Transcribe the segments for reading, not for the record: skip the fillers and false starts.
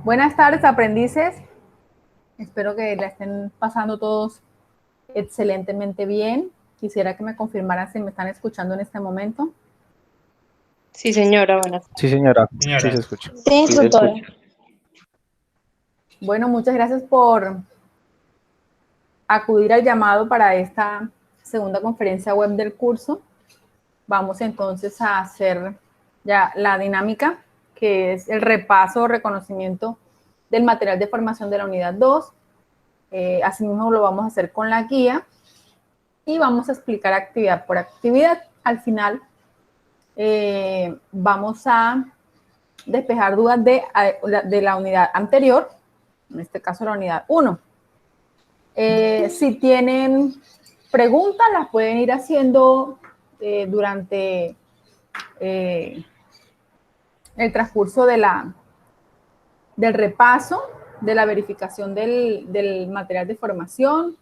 Buenas tardes, aprendices. Espero que la estén pasando todos excelentemente bien. Quisiera que me confirmaran si me están escuchando en este momento. Sí, señora, buenas tardes. Sí, señora. Señora. Sí, se escucha. Sí, Sí, se instructora. escucha. Bueno, muchas gracias por acudir al llamado para esta segunda conferencia web del curso. Vamos entonces a hacer ya la dinámica, que es el repaso o reconocimiento del material de formación de la unidad 2. Asimismo lo vamos a hacer con la guía y vamos a explicar actividad por actividad. Al final vamos a despejar dudas de la unidad anterior, en este caso la unidad 1. Si tienen preguntas, las pueden ir haciendo durante el transcurso del repaso, de la verificación del material de formación.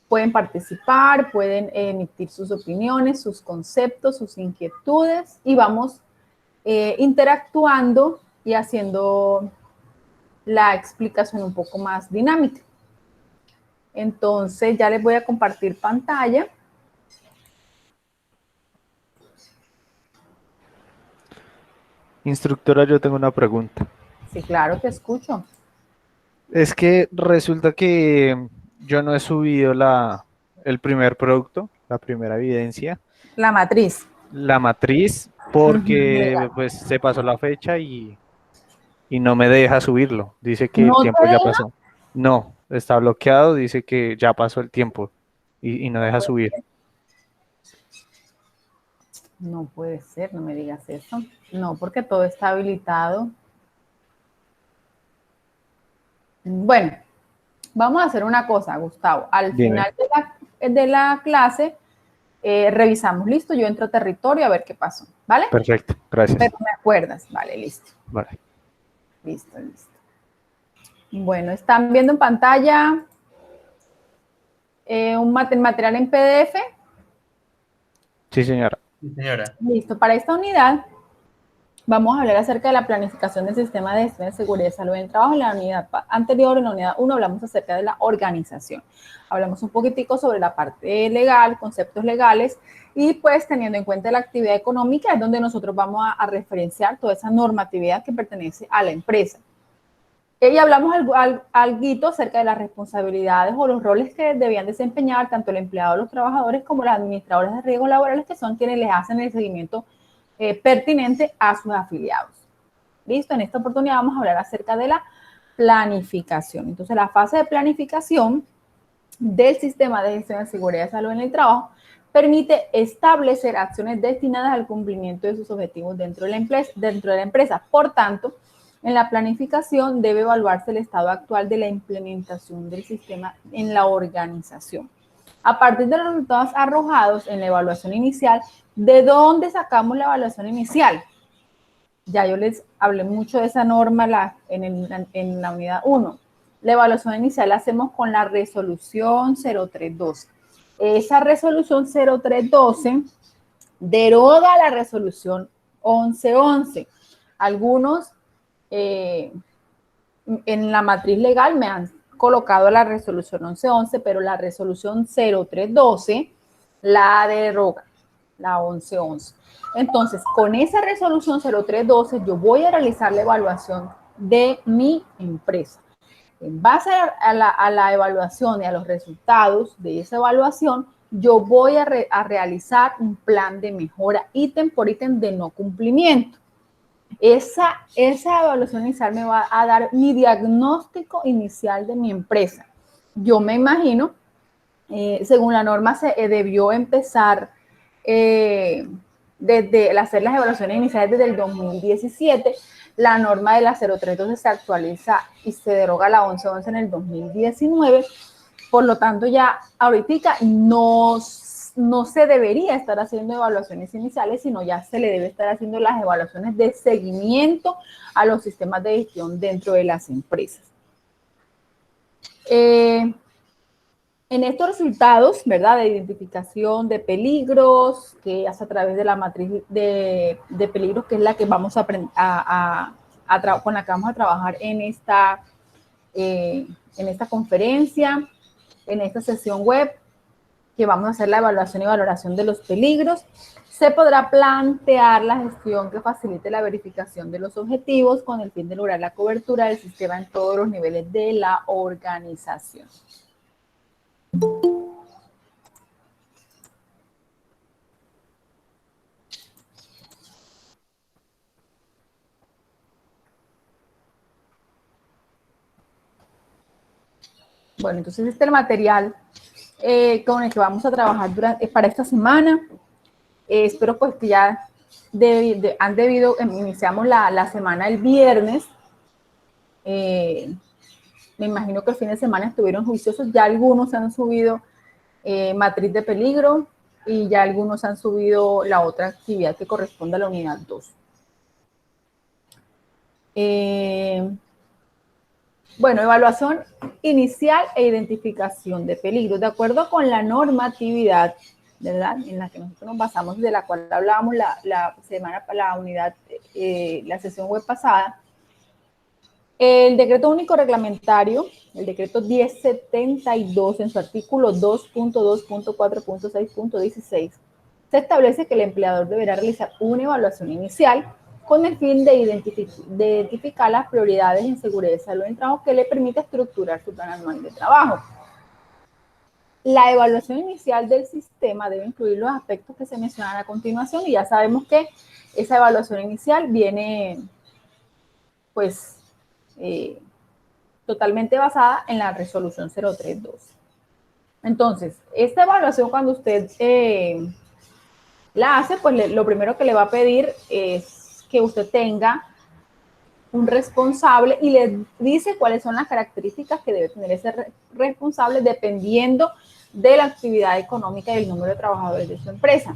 Pueden participar, pueden emitir sus opiniones, sus conceptos, sus inquietudes y vamos interactuando y haciendo la explicación un poco más dinámica. Entonces ya les voy a compartir pantalla. Instructora, yo tengo una pregunta. Sí, claro que escucho. Es que resulta que yo no he subido el primer producto, la primera evidencia, La matriz. la matriz, porque pues se pasó la fecha y no me deja subirlo. Dice que ¿No el te tiempo ya deja? pasó. No, está bloqueado, dice que ya pasó el tiempo y no deja subir. No puede ser, no me digas eso. No, porque todo está habilitado. Bueno, vamos a hacer una cosa, Gustavo. Al Dime. final de la clase, revisamos. Listo, yo entro a territorio a ver qué pasó, ¿vale? Perfecto, gracias. Pero me acuerdas, vale, listo. Vale. Listo. Bueno, están viendo en pantalla un material en PDF. Sí, señora. Sí, señora. Listo, para esta unidad vamos a hablar acerca de la planificación del sistema de gestión de seguridad y salud en el trabajo. En la unidad anterior, en la unidad 1, hablamos acerca de la organización. Hablamos un poquitico sobre la parte legal, conceptos legales, y pues teniendo en cuenta la actividad económica es donde nosotros vamos a referenciar toda esa normatividad que pertenece a la empresa. Y hablamos algo acerca de las responsabilidades o los roles que debían desempeñar tanto el empleado, los trabajadores, como los administradores de riesgos laborales, que son quienes les hacen el seguimiento pertinente a sus afiliados. Listo, en esta oportunidad vamos a hablar acerca de la planificación. Entonces, la fase de planificación del sistema de gestión de seguridad y salud en el trabajo permite establecer acciones destinadas al cumplimiento de sus objetivos dentro de la empresa. Por tanto, en la planificación debe evaluarse el estado actual de la implementación del sistema en la organización. A partir de los resultados arrojados en la evaluación inicial, ¿de dónde sacamos la evaluación inicial? Ya yo les hablé mucho de esa norma en la unidad 1. La evaluación inicial la hacemos con la resolución 0312. Esa resolución 0312 deroga la resolución 1111. Algunos en la matriz legal me han colocado la resolución 1111, pero la resolución 0312 la deroga, la 1111. Entonces, con esa resolución 0312 yo voy a realizar la evaluación de mi empresa. En base a la evaluación y a los resultados de esa evaluación, yo voy a realizar un plan de mejora ítem por ítem de no cumplimiento. Esa evaluación inicial me va a dar mi diagnóstico inicial de mi empresa. Yo me imagino, según la norma, se debió empezar desde hacer las evaluaciones iniciales desde el 2017. La norma de la 0312 se actualiza y se deroga la 1111 en el 2019. Por lo tanto, ya ahorita no se debería estar haciendo evaluaciones iniciales, sino ya se le debe estar haciendo las evaluaciones de seguimiento a los sistemas de gestión dentro de las empresas. En estos resultados, ¿verdad?, de identificación de peligros, que hace a través de la matriz de peligros, que es la que vamos a con la que vamos a trabajar en esta conferencia, en esta sesión web, que vamos a hacer la evaluación y valoración de los peligros. Se podrá plantear la gestión que facilite la verificación de los objetivos con el fin de lograr la cobertura del sistema en todos los niveles de la organización. Bueno, entonces este es el material con el que vamos a trabajar para esta semana. Espero pues que ya iniciamos la semana el viernes. Me imagino que el fin de semana estuvieron juiciosos. Ya algunos han subido matriz de peligro y ya algunos han subido la otra actividad que corresponde a la unidad 2. Bueno, evaluación inicial e identificación de peligros. De acuerdo con la normatividad, ¿verdad?, en la que nosotros nos basamos, de la cual hablábamos la sesión web pasada, el decreto único reglamentario, el decreto 1072, en su artículo 2.2.4.6.16, se establece que el empleador deberá realizar una evaluación inicial con el fin de identificar las prioridades en seguridad y salud en el trabajo que le permita estructurar su plan anual de trabajo. La evaluación inicial del sistema debe incluir los aspectos que se mencionan a continuación, y ya sabemos que esa evaluación inicial viene, pues, totalmente basada en la resolución 032. Entonces, esta evaluación, cuando usted la hace, pues lo primero que le va a pedir es que usted tenga un responsable y le dice cuáles son las características que debe tener ese responsable dependiendo de la actividad económica y el número de trabajadores de su empresa.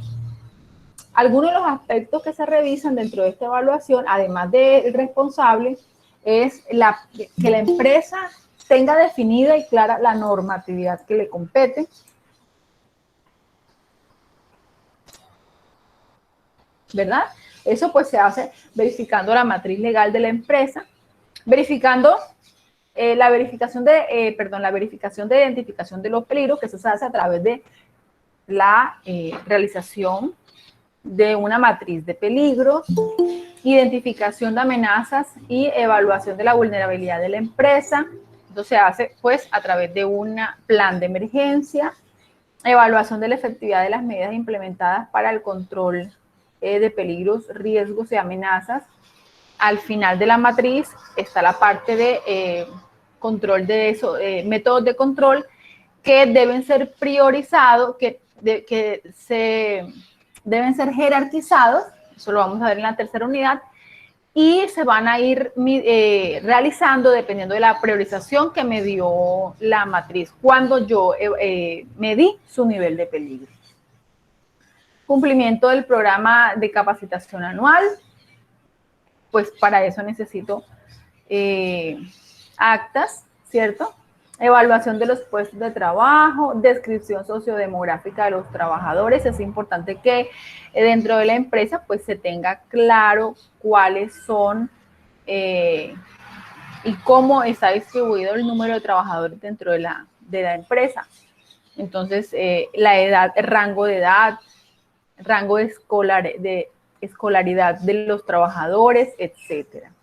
Algunos de los aspectos que se revisan dentro de esta evaluación, además del responsable, es que la empresa tenga definida y clara la normatividad que le compete, ¿verdad? Eso pues se hace verificando la matriz legal de la empresa, verificando la verificación de identificación de los peligros, que eso se hace a través de la realización de una matriz de peligros, identificación de amenazas y evaluación de la vulnerabilidad de la empresa. Esto se hace pues a través de un plan de emergencia, evaluación de la efectividad de las medidas implementadas para el control de peligros, riesgos y amenazas. Al final de la matriz está la parte de control de eso, métodos de control que deben ser priorizados, que deben ser jerarquizados. Eso lo vamos a ver en la tercera unidad, y se van a ir realizando dependiendo de la priorización que me dio la matriz cuando yo medí su nivel de peligro. Cumplimiento del programa de capacitación anual. Pues para eso necesito actas, ¿cierto? Evaluación de los puestos de trabajo, descripción sociodemográfica de los trabajadores. Es importante que dentro de la empresa pues se tenga claro cuáles son y cómo está distribuido el número de trabajadores dentro de la empresa. Entonces, la edad, el rango de edad, rango de escolaridad de los trabajadores, etcétera.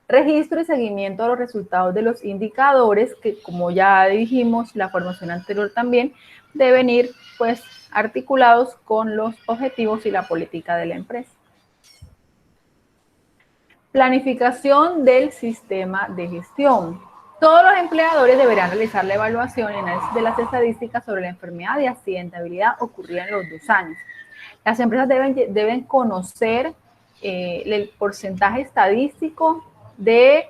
Registro y seguimiento de los resultados de los indicadores, que como ya dijimos, la formación anterior también, deben ir pues articulados con los objetivos y la política de la empresa. Planificación del sistema de gestión. Todos los empleadores deberán realizar la evaluación y análisis de las estadísticas sobre la enfermedad y accidentabilidad ocurrida en los 2 años. Las empresas deben conocer el porcentaje estadístico de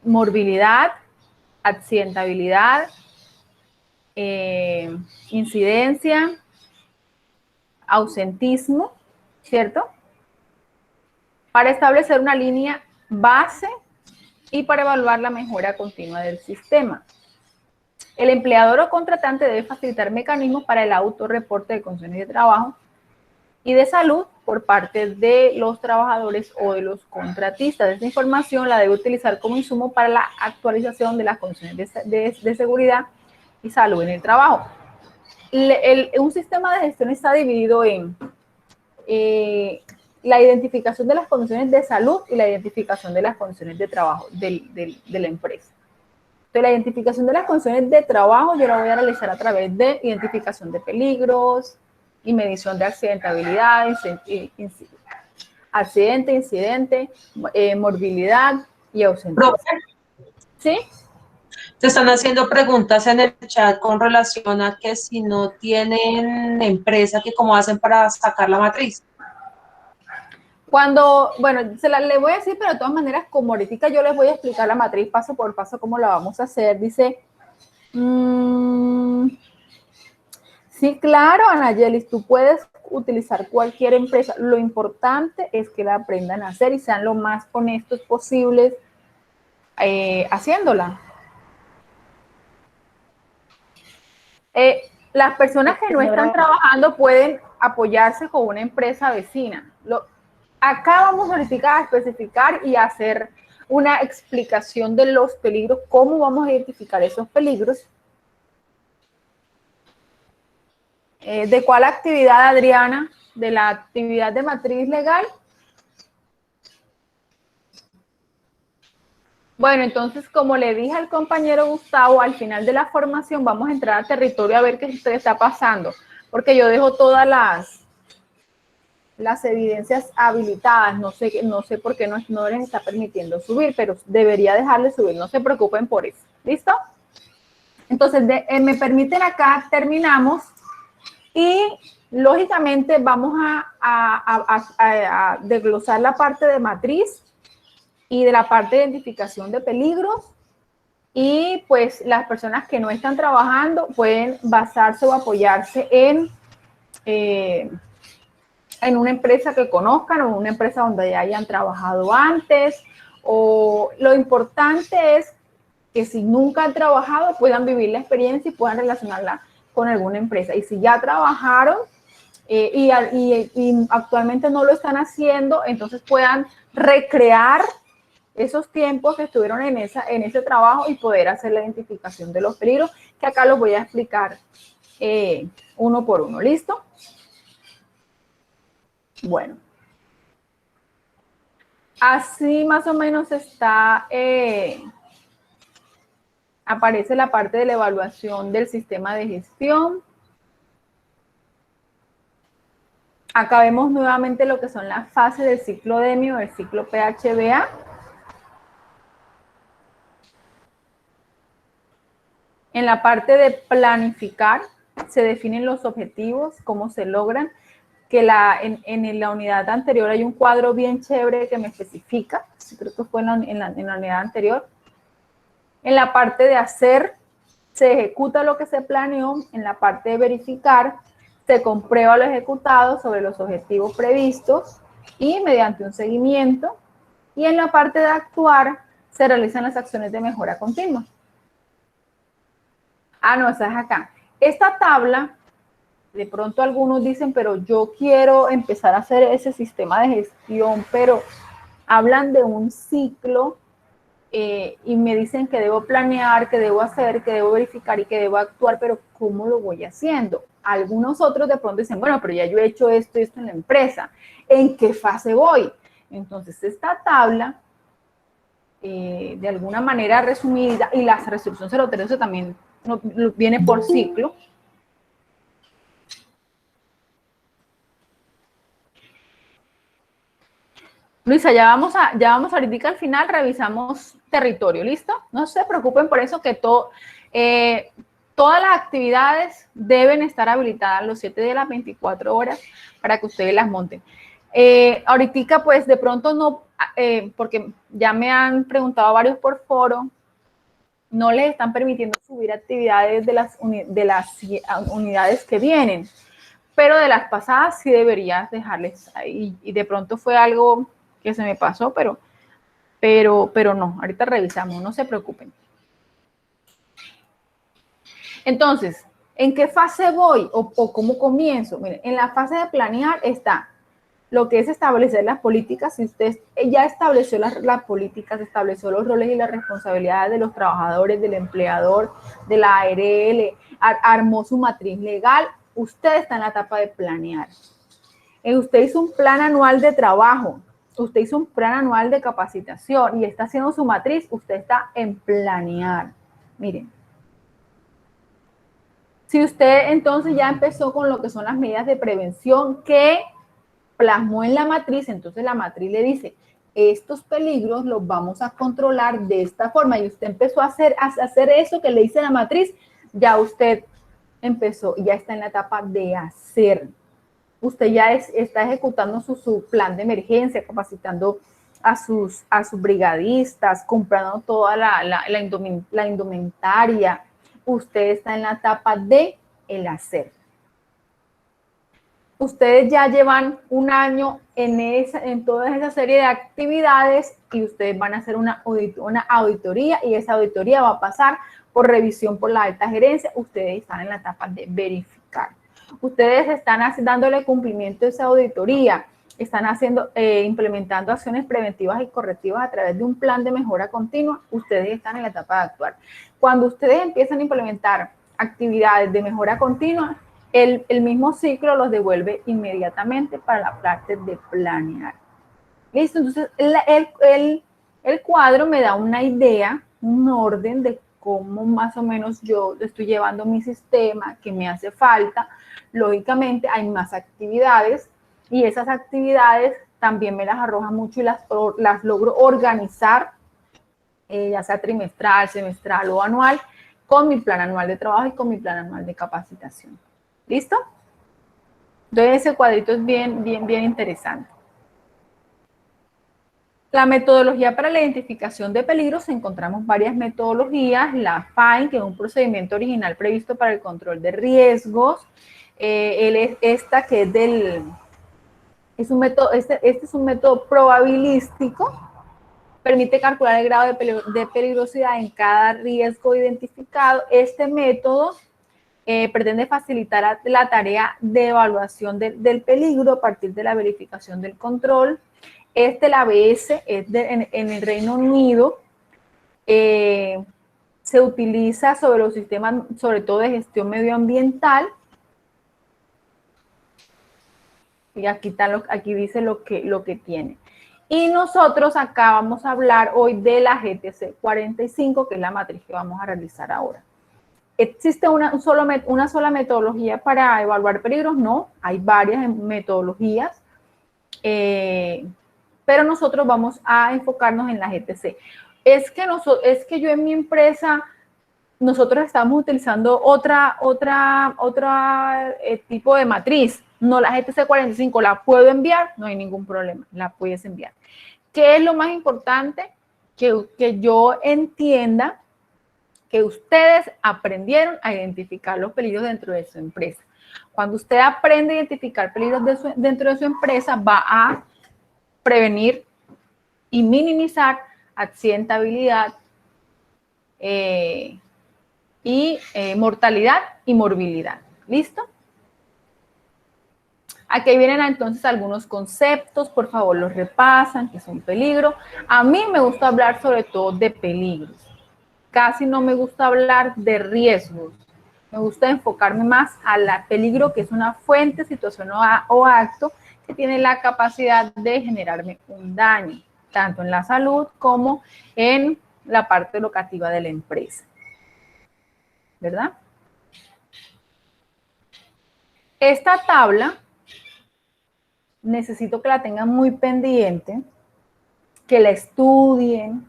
morbilidad, accidentabilidad, incidencia, ausentismo, ¿cierto? Para establecer una línea base y para evaluar la mejora continua del sistema. El empleador o contratante debe facilitar mecanismos para el autorreporte de condiciones de trabajo y de salud por parte de los trabajadores o de los contratistas. Esta información la debe utilizar como insumo para la actualización de las condiciones de seguridad y salud en el trabajo. Un sistema de gestión está dividido en la identificación de las condiciones de salud y la identificación de las condiciones de trabajo de la empresa. Entonces, la identificación de las condiciones de trabajo yo la voy a realizar a través de identificación de peligros y medición de accidentabilidad, accidente, incidente, morbilidad y ausentismo. Profe, ¿Sí? te están haciendo preguntas en el chat con relación a que si no tienen empresa, que cómo hacen para sacar la matriz. Bueno, le voy a decir, pero de todas maneras, como ahorita yo les voy a explicar la matriz paso por paso cómo la vamos a hacer, dice, sí, claro, Anayelis, tú puedes utilizar cualquier empresa. Lo importante es que la aprendan a hacer y sean lo más honestos posibles haciéndola. Las personas que no están trabajando pueden apoyarse con una empresa vecina. Acá vamos ahorita a especificar y hacer una explicación de los peligros, cómo vamos a identificar esos peligros. ¿De cuál actividad, Adriana? ¿De la actividad de matriz legal? Bueno, entonces, como le dije al compañero Gustavo, al final de la formación vamos a entrar a territorio a ver qué está pasando, porque yo dejo todas las evidencias habilitadas, no sé por qué no les está permitiendo subir, pero debería dejarles subir, no se preocupen por eso. ¿Listo? Entonces, me permiten acá, terminamos y lógicamente vamos a desglosar la parte de matriz y de la parte de identificación de peligros, y pues las personas que no están trabajando pueden basarse o apoyarse en una empresa que conozcan o en una empresa donde ya hayan trabajado antes, o lo importante es que si nunca han trabajado puedan vivir la experiencia y puedan relacionarla con alguna empresa, y si ya trabajaron y actualmente no lo están haciendo, entonces puedan recrear esos tiempos que estuvieron en ese trabajo y poder hacer la identificación de los peligros, que acá los voy a explicar uno por uno. ¿Listo? Bueno. Así más o menos aparece la parte de la evaluación del sistema de gestión. Acá vemos nuevamente lo que son las fases del ciclo DEMI o del ciclo PHBA. En la parte de planificar se definen los objetivos, cómo se logran, que en la unidad anterior hay un cuadro bien chévere que me especifica, creo que fue en la unidad anterior. En la parte de hacer, se ejecuta lo que se planeó. En la parte de verificar, se comprueba lo ejecutado sobre los objetivos previstos y mediante un seguimiento. Y en la parte de actuar, se realizan las acciones de mejora continua. Ah, no, esa es acá. Esta tabla, de pronto algunos dicen, pero yo quiero empezar a hacer ese sistema de gestión, pero hablan de un ciclo y me dicen que debo planear, que debo hacer, que debo verificar y que debo actuar, pero ¿cómo lo voy haciendo? Algunos otros de pronto dicen, bueno, pero ya yo he hecho esto y esto en la empresa. ¿En qué fase voy? Entonces, esta tabla, de alguna manera resumida, y la resolución 013 también viene por ciclo. Luisa, ya vamos ahorita al final, revisamos territorio, ¿listo? No se preocupen por eso, que todas las actividades deben estar habilitadas los 7 de las 24 horas para que ustedes las monten. Ahorita, pues, de pronto no, porque ya me han preguntado varios por foro, no les están permitiendo subir actividades de las unidades que vienen, pero de las pasadas sí deberías dejarles ahí, y de pronto fue algo que se me pasó, pero no, ahorita revisamos, no se preocupen. Entonces, ¿en qué fase voy o cómo comienzo? Miren, en la fase de planear está lo que es establecer las políticas. Si usted ya estableció las políticas, estableció los roles y las responsabilidades de los trabajadores, del empleador, de la ARL, armó su matriz legal, usted está en la etapa de planear. Usted hizo un plan anual de trabajo, usted hizo un plan anual de capacitación y está haciendo su matriz, usted está en planear. Miren. Si usted entonces ya empezó con lo que son las medidas de prevención que plasmó en la matriz, entonces la matriz le dice, estos peligros los vamos a controlar de esta forma, y usted empezó a hacer eso que le dice la matriz, ya usted empezó, ya está en la etapa de hacer. Usted ya está ejecutando su plan de emergencia, capacitando a sus brigadistas, comprando toda la indumentaria. Usted está en la etapa de el hacer. Ustedes ya llevan un año en toda esa serie de actividades y ustedes van a hacer una auditoría, y esa auditoría va a pasar por revisión por la alta gerencia. Ustedes están en la etapa de verificar. Ustedes están dándole cumplimiento a esa auditoría, están implementando acciones preventivas y correctivas a través de un plan de mejora continua. Ustedes están en la etapa de actuar. Cuando ustedes empiezan a implementar actividades de mejora continua, el mismo ciclo los devuelve inmediatamente para la parte de planear. ¿Listo? Entonces, el cuadro me da una idea, un orden de cómo más o menos yo estoy llevando mi sistema, que me hace falta. Lógicamente, hay más actividades y esas actividades también me las arroja mucho y las logro organizar, ya sea trimestral, semestral o anual, con mi plan anual de trabajo y con mi plan anual de capacitación. ¿Listo? Entonces ese cuadrito es bien interesante. La metodología para la identificación de peligros, encontramos varias metodologías. La FIND, que es un procedimiento original previsto para el control de riesgos. Esta que es un método, este es un método probabilístico, permite calcular el grado de peligrosidad en cada riesgo identificado. Este método pretende facilitar la tarea de evaluación del peligro a partir de la verificación del control. El ABS, en el Reino Unido, se utiliza sobre los sistemas, sobre todo de gestión medioambiental. Y aquí dice lo que tiene. Y nosotros acá vamos a hablar hoy de la GTC 45, que es la matriz que vamos a realizar ahora. ¿Existe una sola metodología para evaluar peligros? No, hay varias metodologías, pero nosotros vamos a enfocarnos en la GTC. Es que yo en mi empresa, nosotros estamos utilizando otra tipo de matriz. No, la GTC 45, ¿la puedo enviar? No hay ningún problema, la puedes enviar. ¿Qué es lo más importante? Que yo entienda que ustedes aprendieron a identificar los peligros dentro de su empresa. Cuando usted aprende a identificar peligros dentro de su empresa, va a prevenir y minimizar accidentabilidad y mortalidad y morbilidad. ¿Listo? Aquí vienen entonces algunos conceptos, por favor los repasan, que son peligro. A mí me gusta hablar sobre todo de peligros. Casi no me gusta hablar de riesgos. Me gusta enfocarme más al peligro, que es una fuente, situación o acto que tiene la capacidad de generarme un daño, tanto en la salud como en la parte locativa de la empresa. ¿Verdad? Esta tabla necesito que la tengan muy pendiente, que la estudien,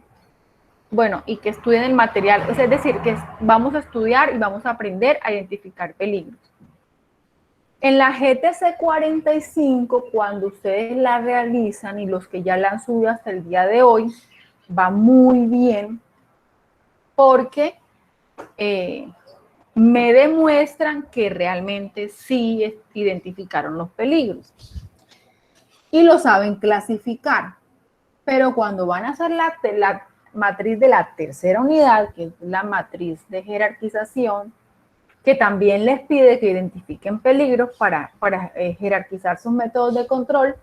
bueno, y que estudien el material, es decir, que vamos a estudiar y vamos a aprender a identificar peligros. En la GTC 45, cuando ustedes la realizan, y los que ya la han subido hasta el día de hoy, va muy bien, porque me demuestran que realmente sí identificaron los peligros y lo saben clasificar. Pero cuando van a hacer la matriz de la tercera unidad, que es la matriz de jerarquización, que también les pide que identifiquen peligros para jerarquizar sus métodos de control,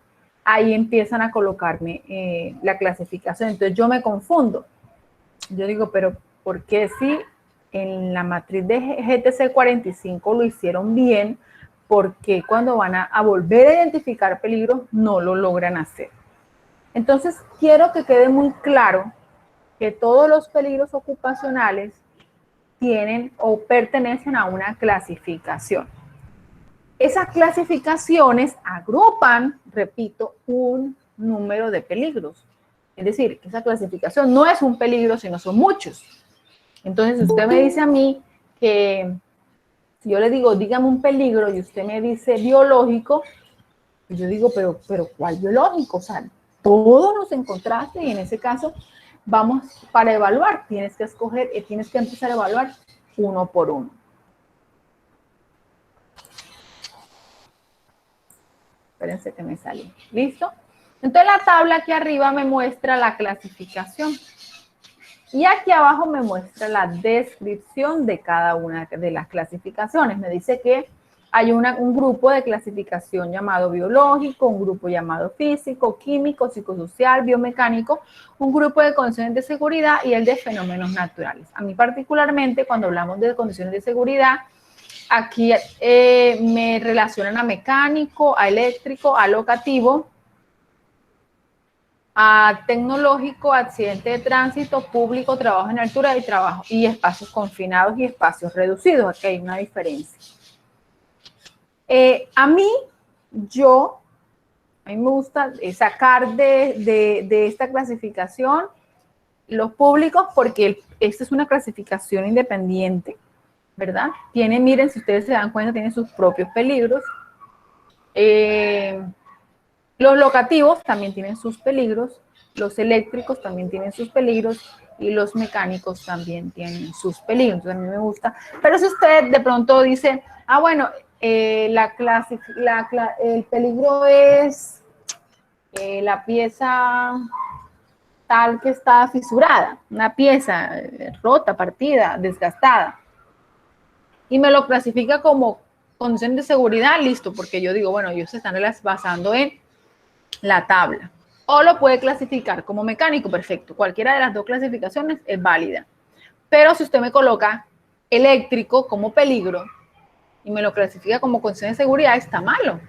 ahí empiezan a colocarme la clasificación. Entonces yo me confundo. Yo digo, pero ¿por qué si en la matriz de GTC 45 lo hicieron bien? ¿Por qué cuando van a volver a identificar peligros no lo logran hacer? Entonces quiero que quede muy claro que todos los peligros ocupacionales tienen o pertenecen a una clasificación. Esas clasificaciones agrupan, repito, un número de peligros. Es decir, esa clasificación no es un peligro, sino son muchos. Entonces, si usted me dice a mí que, si yo le digo, dígame un peligro, y usted me dice biológico, pues yo digo, pero ¿cuál biológico? O sea, todos los encontraste y en ese caso vamos para evaluar. Tienes que escoger, tienes que empezar a evaluar uno por uno. Espérense que me salí. ¿Listo? Entonces la tabla aquí arriba me muestra la clasificación. Y aquí abajo me muestra la descripción de cada una de las clasificaciones. Me dice que hay un grupo de clasificación llamado biológico, un grupo llamado físico, químico, psicosocial, biomecánico, un grupo de condiciones de seguridad y el de fenómenos naturales. A mí particularmente, cuando hablamos de condiciones de seguridad, aquí me relacionan a mecánico, a eléctrico, a locativo, a tecnológico, accidente de tránsito, público, trabajo en altura y espacios confinados y espacios reducidos. Aquí hay una diferencia. A mí me gusta sacar de esta clasificación los públicos porque esta es una clasificación independiente, ¿verdad? Miren, si ustedes se dan cuenta, tiene sus propios peligros. Los locativos también tienen sus peligros, los eléctricos también tienen sus peligros y los mecánicos también tienen sus peligros. Entonces, a mí me gusta. Pero si usted de pronto dice, bueno, el peligro es la pieza tal que está fisurada, una pieza rota, partida, desgastada, y me lo clasifica como condición de seguridad, listo, porque yo digo, bueno, ellos se están basando en la tabla. O lo puede clasificar como mecánico, perfecto. Cualquiera de las dos clasificaciones es válida. Pero si usted me coloca eléctrico como peligro y me lo clasifica como condición de seguridad, está malo.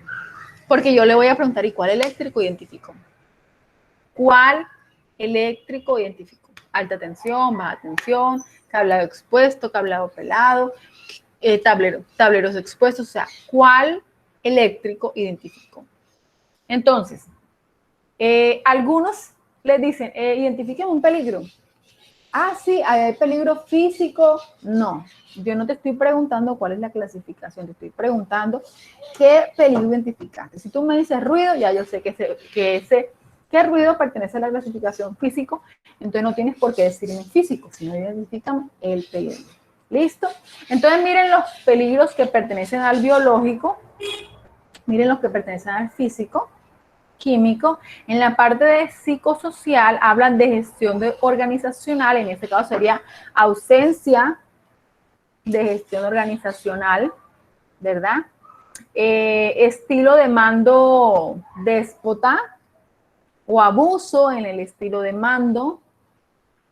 Porque yo le voy a preguntar, ¿y cuál eléctrico identifico? ¿Cuál eléctrico identifico? Alta tensión, baja tensión, cableado expuesto, cableado pelado, tableros expuestos, o sea, ¿cuál eléctrico identifico? Entonces, algunos les dicen, identifiquen un peligro. Sí, ¿hay peligro físico? No, yo no te estoy preguntando cuál es la clasificación, te estoy preguntando qué peligro identificaste. Si tú me dices ruido, ya yo sé que ruido pertenece a la clasificación físico, entonces no tienes por qué decirme físico, sino identifican el peligro. ¿Listo? Entonces miren los peligros que pertenecen al biológico, miren los que pertenecen al físico, químico. En la parte de psicosocial hablan de gestión organizacional, en este caso sería ausencia de gestión organizacional, ¿verdad? Estilo de mando déspota o abuso en el estilo de mando,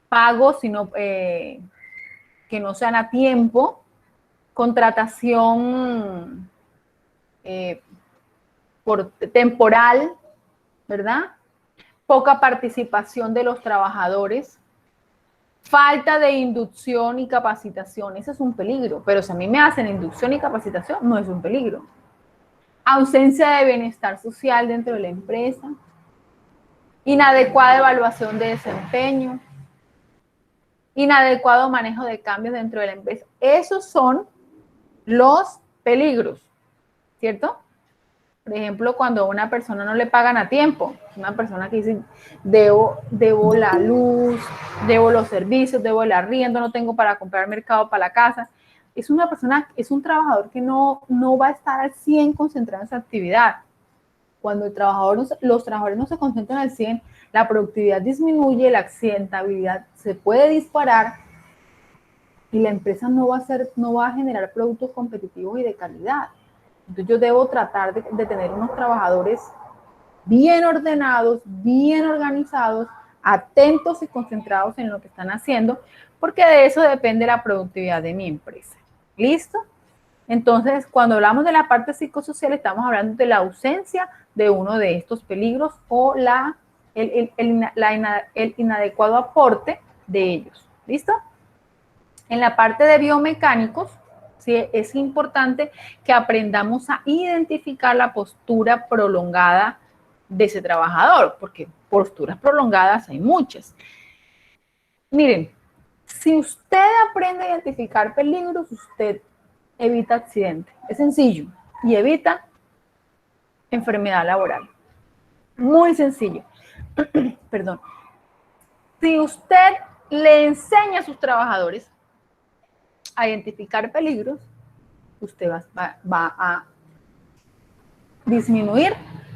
pagos que no sean a tiempo, contratación temporal, ¿verdad? Poca participación de los trabajadores, falta de inducción y capacitación, ese es un peligro, pero si a mí me hacen inducción y capacitación, no es un peligro. Ausencia de bienestar social dentro de la empresa, inadecuada evaluación de desempeño, inadecuado manejo de cambios dentro de la empresa. Esos son los peligros, ¿cierto? Por ejemplo, cuando a una persona no le pagan a tiempo, una persona que dice, debo la luz, debo los servicios, debo el arriendo, no tengo para comprar mercado para la casa. Es una persona, es un trabajador que no va a estar al 100 concentrado en esa actividad. Cuando los trabajadores no se concentran al 100, la productividad disminuye, la accidentabilidad se puede disparar y la empresa no va a generar productos competitivos y de calidad. Entonces yo debo tratar de tener unos trabajadores bien ordenados, bien organizados, atentos y concentrados en lo que están haciendo, porque de eso depende la productividad de mi empresa. ¿Listo? Entonces, cuando hablamos de la parte psicosocial, estamos hablando de la ausencia de uno de estos peligros o el inadecuado aporte de ellos. ¿Listo? En la parte de biomecánicos, sí, es importante que aprendamos a identificar la postura prolongada de ese trabajador, porque posturas prolongadas hay muchas. Miren, si usted aprende a identificar peligros, usted evita accidentes. Es sencillo. Y evita enfermedad laboral. Muy sencillo. Perdón. Si usted le enseña a sus trabajadores a identificar peligros, usted va a disminuir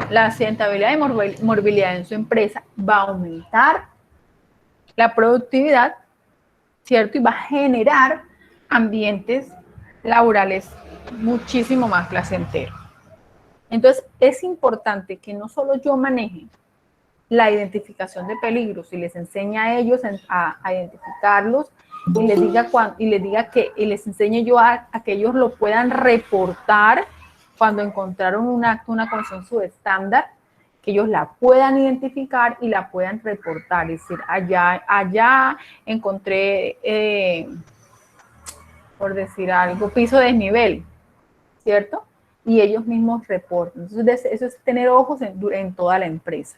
la accidentabilidad y morbilidad en su empresa, va a aumentar la productividad, ¿cierto? Y va a generar ambientes laborales muchísimo más placenteros. Entonces, es importante que no solo yo maneje la identificación de peligros y les enseñe a ellos a identificarlos y les enseñe yo a que ellos lo puedan reportar cuando encontraron un acto, una condición subestándar, que ellos la puedan identificar y la puedan reportar. Es decir, allá encontré, por decir algo, piso desnivel, ¿cierto? Y ellos mismos reportan. Entonces, eso es tener ojos en toda la empresa.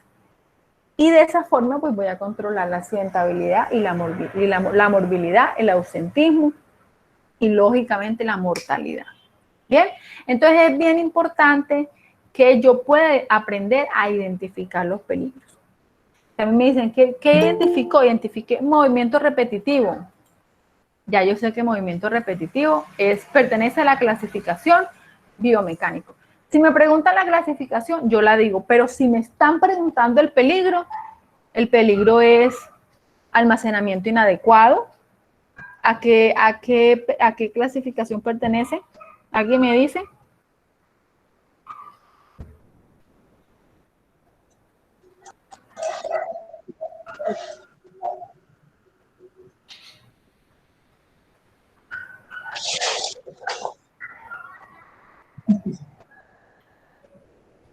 Y de esa forma, pues voy a controlar la accidentabilidad y la morbilidad, el ausentismo y, lógicamente, la mortalidad. ¿Bien? Entonces, es bien importante que yo pueda aprender a identificar los peligros. También me dicen, ¿qué identificó? Identifiqué movimiento repetitivo. Ya yo sé que movimiento repetitivo pertenece a la clasificación biomecánico. Si me preguntan la clasificación, yo la digo, pero si me están preguntando el peligro es almacenamiento inadecuado. ¿A qué clasificación pertenece? ¿Alguien me dice?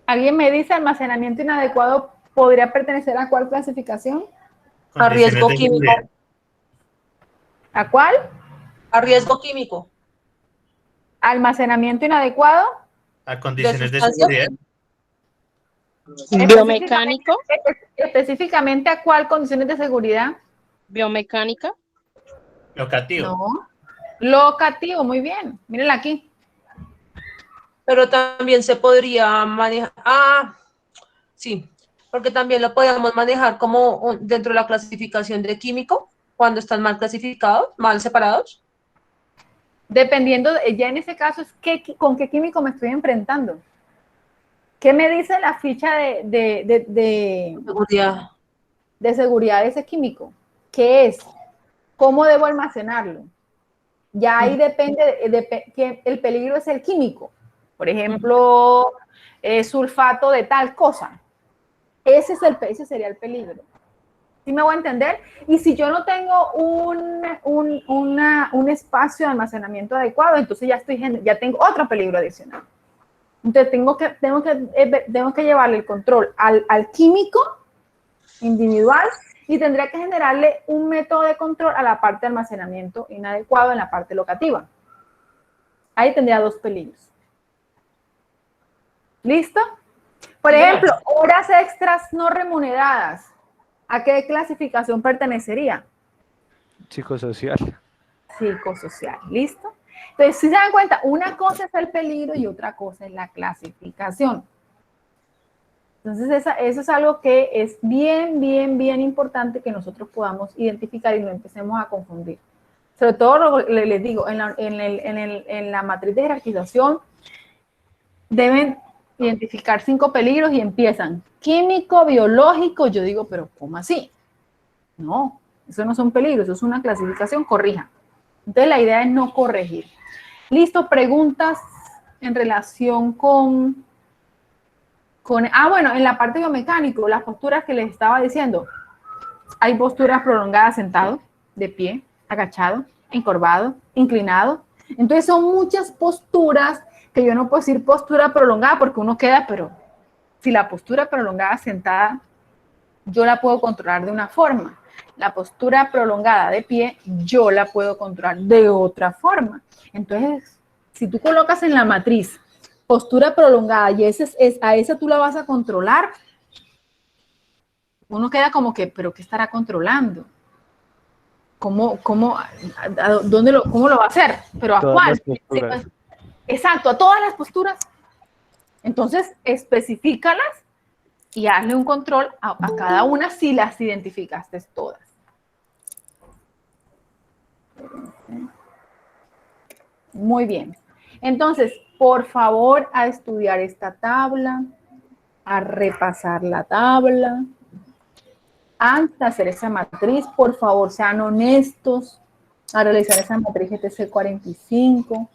¿Alguien me dice almacenamiento inadecuado podría pertenecer a cuál clasificación? A riesgo químico. ¿A cuál? A riesgo químico. Almacenamiento inadecuado. A condiciones de seguridad. Biomecánico. Específicamente, ¿a cuál condiciones de seguridad? Biomecánica. Locativo. No. Locativo, muy bien. Mírenla aquí. Pero también se podría manejar. Sí, porque también lo podemos manejar como dentro de la clasificación de químico, cuando están mal clasificados, mal separados. Dependiendo, ya en ese caso, ¿con qué químico me estoy enfrentando? ¿Qué me dice la ficha de seguridad de ese químico? ¿Qué es? ¿Cómo debo almacenarlo? Ya ahí depende, que el peligro es el químico. Por ejemplo, sulfato de tal cosa. Ese sería el peligro. ¿Sí me voy a entender? Y si yo no tengo un espacio de almacenamiento adecuado, entonces ya tengo otro peligro adicional. Entonces tengo que llevarle el control al químico individual y tendría que generarle un método de control a la parte de almacenamiento inadecuado en la parte locativa. Ahí tendría dos peligros. ¿Listo? Por ejemplo, horas extras no remuneradas. ¿A qué clasificación pertenecería? Psicosocial. Psicosocial. ¿Listo? Entonces, si se dan cuenta, una cosa es el peligro y otra cosa es la clasificación. Entonces, eso es algo que es bien importante que nosotros podamos identificar y no empecemos a confundir. Sobre todo, les digo, en la matriz de jerarquización deben identificar 5 peligros y empiezan químico, biológico. Yo digo, pero ¿cómo así? No, eso no son peligros, eso es una clasificación, corrija. Entonces, la idea es no corregir. Listo, preguntas en relación con Bueno, en la parte biomecánico, las posturas que les estaba diciendo, hay posturas prolongadas sentado, de pie, agachado, encorvado, inclinado. Entonces son muchas posturas que yo no puedo decir postura prolongada porque uno queda, pero si la postura prolongada sentada, yo la puedo controlar de una forma. La postura prolongada de pie, yo la puedo controlar de otra forma. Entonces, si tú colocas en la matriz postura prolongada y a esa tú la vas a controlar, uno queda como que, ¿pero qué estará controlando? ¿Cómo lo va a hacer? ¿Pero a Todas cuál? las posturas. Exacto, a todas las posturas. Entonces, especifícalas y hazle un control a cada una si las identificaste todas. Muy bien. Entonces, por favor, a estudiar esta tabla, a repasar la tabla. Antes de hacer esa matriz, por favor, sean honestos a realizar esa matriz GTC 45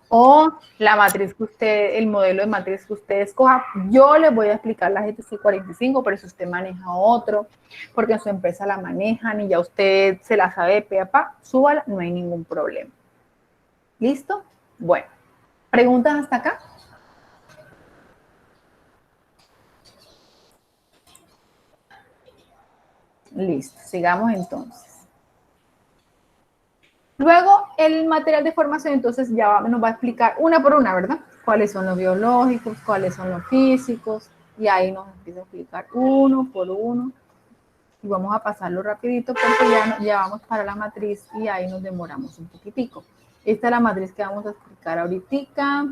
o la matriz que usted, el modelo de matriz que usted escoja. Yo les voy a explicar la GTC 45, pero si usted maneja otro, porque en su empresa la manejan y ya usted se la sabe de pe a pa, súbala, no hay ningún problema. ¿Listo? Bueno, ¿preguntas hasta acá? Listo, sigamos entonces. Luego, el material de formación, entonces ya nos va a explicar una por una, ¿verdad? Cuáles son los biológicos, cuáles son los físicos, y ahí nos empieza a explicar uno por uno. Y vamos a pasarlo rapidito porque ya vamos para la matriz y ahí nos demoramos un poquitico. Esta es la matriz que vamos a explicar ahorita.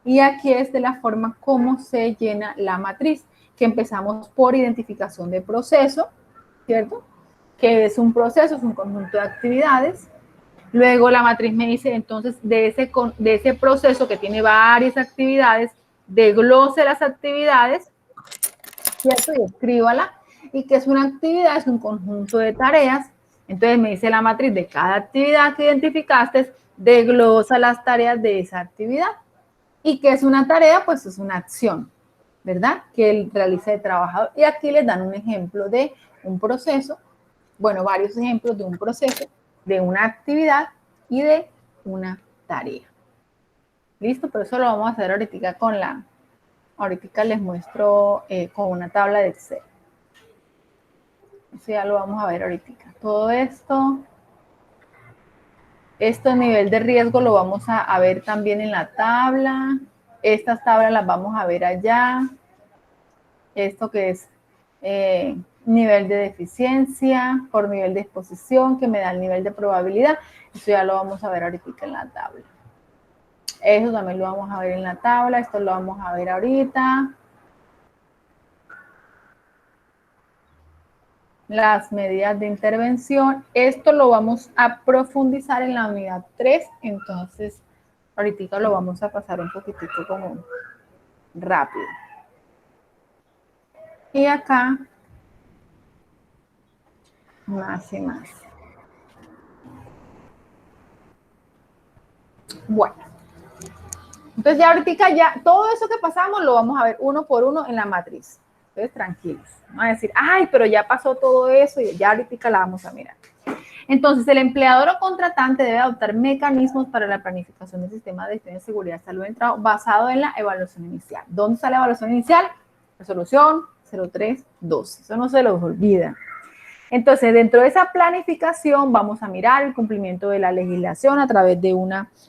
Y aquí es de la forma como se llena la matriz, que empezamos por identificación de proceso, ¿cierto? Que es un proceso, es un conjunto de actividades. Luego la matriz me dice, entonces, de ese proceso que tiene varias actividades, desglose las actividades, ¿cierto? Y escríbala. Y que es una actividad, es un conjunto de tareas. Entonces me dice la matriz de cada actividad que identificaste, desglosa las tareas de esa actividad. ¿Y qué es una tarea? Pues es una acción, ¿verdad? Que él realiza el trabajador. Y aquí les dan un ejemplo de un proceso, bueno, varios ejemplos de un proceso, de una actividad y de una tarea. ¿Listo? Pero eso lo vamos a hacer ahorita ahorita les muestro con una tabla de Excel. Eso ya lo vamos a ver ahorita. Todo esto a nivel de riesgo lo vamos a ver también en la tabla. Estas tablas las vamos a ver allá. Esto que es nivel de deficiencia por nivel de exposición, que me da el nivel de probabilidad. Eso ya lo vamos a ver ahorita en la tabla. Eso también lo vamos a ver en la tabla. Esto lo vamos a ver ahorita. Las medidas de intervención. Esto lo vamos a profundizar en la unidad 3. Entonces, ahorita lo vamos a pasar un poquitico como rápido. Y acá, más y más. Bueno. Entonces ya ahorita todo eso que pasamos lo vamos a ver uno por uno en la matriz. Entonces tranquilos. Vamos a decir, ay, pero ya pasó todo eso y ya ahorita la vamos a mirar. Entonces el empleador o contratante debe adoptar mecanismos para la planificación del sistema de gestión de seguridad y salud en trabajo basado en la evaluación inicial. ¿Dónde está la evaluación inicial? Resolución 0312. Eso no se los olvida. Entonces, dentro de esa planificación vamos a mirar el cumplimiento de la legislación a través de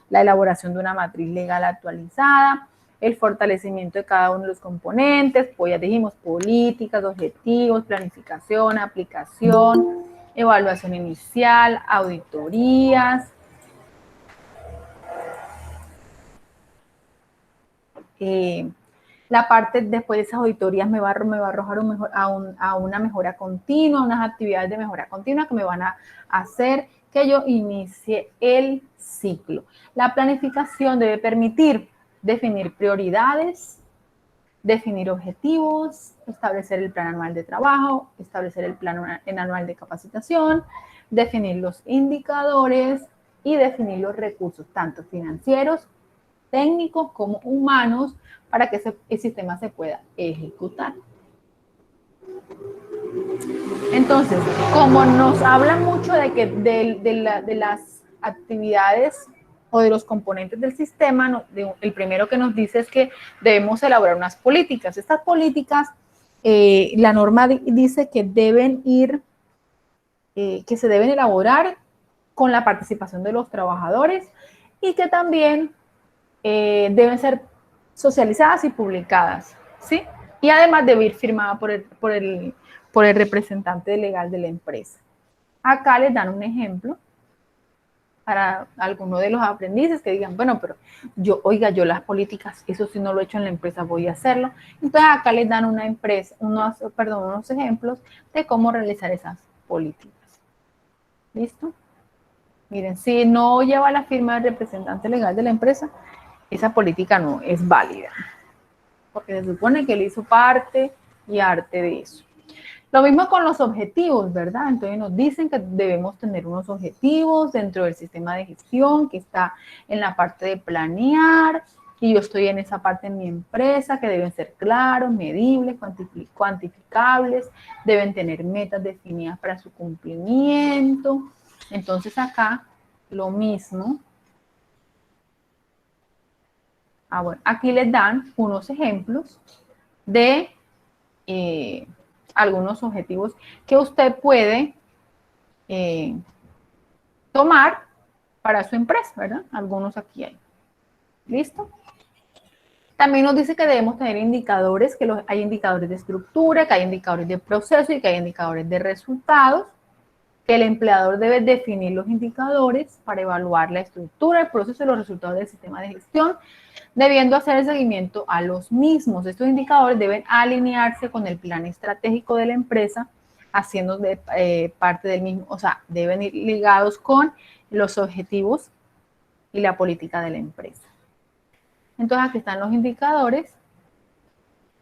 la elaboración de una matriz legal actualizada, el fortalecimiento de cada uno de los componentes, pues ya dijimos políticas, objetivos, planificación, aplicación, evaluación inicial, auditorías. La parte después de esas auditorías me va a arrojar a una mejora continua, unas actividades de mejora continua que me van a hacer que yo inicie el ciclo. La planificación debe permitir definir prioridades, definir objetivos, establecer el plan anual de trabajo, establecer el plan anual de capacitación, definir los indicadores y definir los recursos, tanto financieros técnicos como humanos para que el sistema se pueda ejecutar. Entonces, como nos habla mucho de que de las actividades o de los componentes del sistema, el primero que nos dice es que debemos elaborar unas políticas. Estas políticas, la norma dice que deben que se deben elaborar con la participación de los trabajadores y que también deben ser socializadas y publicadas, ¿sí? Y además debe ir firmada por el representante legal de la empresa. Acá les dan un ejemplo para algunos de los aprendices que digan, bueno, pero yo las políticas, eso sí no lo he hecho en la empresa, voy a hacerlo. Entonces acá les dan unos ejemplos de cómo realizar esas políticas. ¿Listo? Miren, si no lleva la firma del representante legal de la empresa, esa política no es válida, porque se supone que él hizo parte y arte de eso. Lo mismo con los objetivos, ¿verdad? Entonces nos dicen que debemos tener unos objetivos dentro del sistema de gestión que está en la parte de planear, y yo estoy en esa parte en mi empresa, que deben ser claros, medibles, cuantificables, deben tener metas definidas para su cumplimiento. Entonces acá lo mismo. Bueno, aquí les dan unos ejemplos de algunos objetivos que usted puede tomar para su empresa, ¿verdad? Algunos aquí hay. ¿Listo? También nos dice que debemos tener indicadores, que hay indicadores de estructura, que hay indicadores de proceso y que hay indicadores de resultados, que el empleador debe definir los indicadores para evaluar la estructura, el proceso y los resultados del sistema de gestión, debiendo hacer el seguimiento a los mismos. Estos indicadores deben alinearse con el plan estratégico de la empresa, haciendo parte del mismo, o sea, deben ir ligados con los objetivos y la política de la empresa. Entonces aquí están los indicadores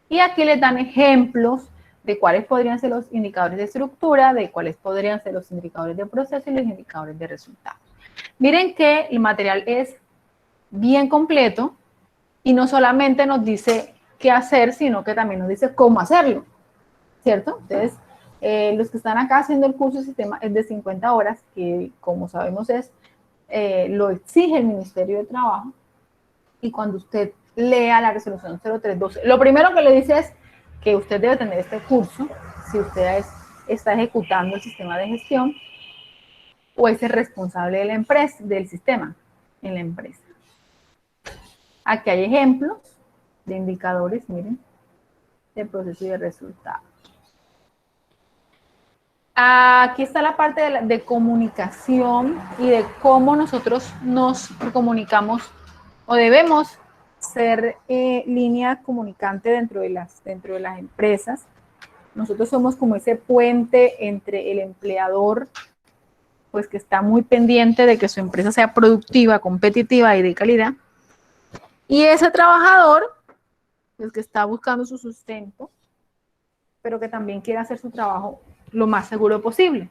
y aquí les dan ejemplos de cuáles podrían ser los indicadores de estructura, de cuáles podrían ser los indicadores de proceso y los indicadores de resultados. Miren que el material es bien completo y no solamente nos dice qué hacer, sino que también nos dice cómo hacerlo, ¿cierto? Entonces, los que están acá haciendo el curso de sistema es de 50 horas, que como sabemos lo exige el Ministerio de Trabajo, y cuando usted lea la resolución 0312, lo primero que le dice es que usted debe tener este curso si usted está ejecutando el sistema de gestión o es el responsable de la empresa, del sistema en la empresa. Aquí hay ejemplos de indicadores, miren, de proceso y de resultados. Aquí está la parte de comunicación y de cómo nosotros nos comunicamos o debemos ser línea comunicante dentro de las empresas. Nosotros somos como ese puente entre el empleador, pues que está muy pendiente de que su empresa sea productiva, competitiva y de calidad, y ese trabajador, pues que está buscando su sustento, pero que también quiere hacer su trabajo lo más seguro posible.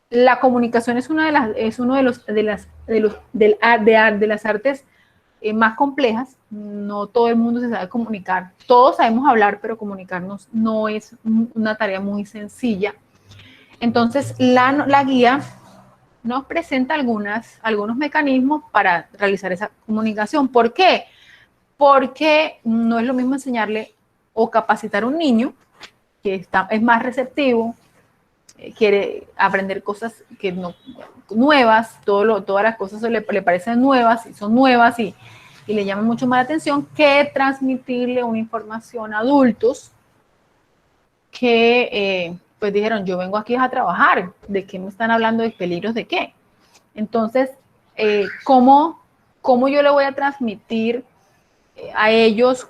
La comunicación es uno de las artes más complejas. No todo el mundo se sabe comunicar. Todos sabemos hablar, pero comunicarnos no es una tarea muy sencilla. Entonces, la guía nos presenta algunos mecanismos para realizar esa comunicación. ¿Por qué? Porque no es lo mismo enseñarle o capacitar a un niño que es más receptivo, quiere aprender cosas nuevas, todas las cosas le parecen nuevas, y son nuevas y le llaman mucho más la atención, que transmitirle una información a adultos que pues dijeron, yo vengo aquí a trabajar, ¿de qué me están hablando? ¿De peligros de qué? Entonces, ¿cómo yo le voy a transmitir a ellos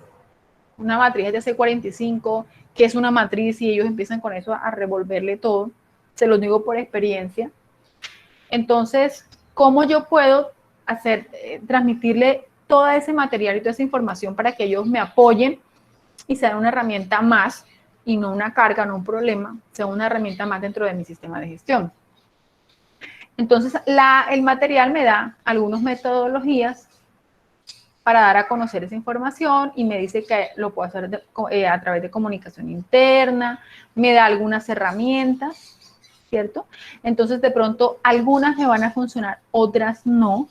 una matriz de C45, que es una matriz, y ellos empiezan con eso a revolverle todo? Se los digo por experiencia. Entonces, ¿cómo yo puedo transmitirle todo ese material y toda esa información para que ellos me apoyen y sean una herramienta más y no una carga, no un problema, sea una herramienta más dentro de mi sistema de gestión? Entonces, el material me da algunas metodologías para dar a conocer esa información y me dice que lo puedo hacer a través de comunicación interna, me da algunas herramientas, ¿cierto? Entonces, de pronto, algunas me van a funcionar, otras no.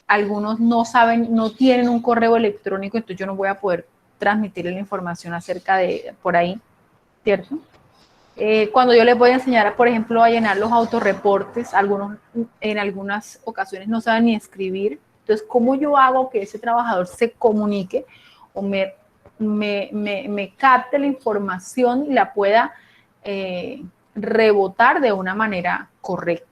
Algunos no saben, no tienen un correo electrónico, entonces yo no voy a poder transmitirle la información acerca de por ahí, ¿cierto? Cuando yo les voy a enseñar, por ejemplo, a llenar los autorreportes, algunos en algunas ocasiones no saben ni escribir. Entonces, ¿cómo yo hago que ese trabajador se comunique o me capte la información y la pueda rebotar de una manera correcta?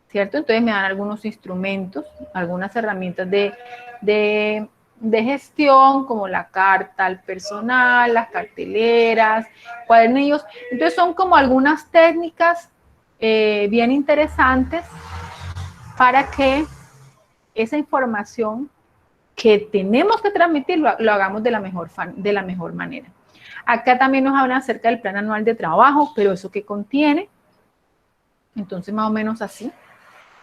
¿Cierto? Entonces me dan algunos instrumentos, algunas herramientas de gestión, como la carta al personal, las carteleras, cuadernillos. Entonces son como algunas técnicas bien interesantes para que esa información que tenemos que transmitir lo hagamos de la mejor manera. Acá también nos hablan acerca del plan anual de trabajo, pero eso que contiene. Entonces más o menos así.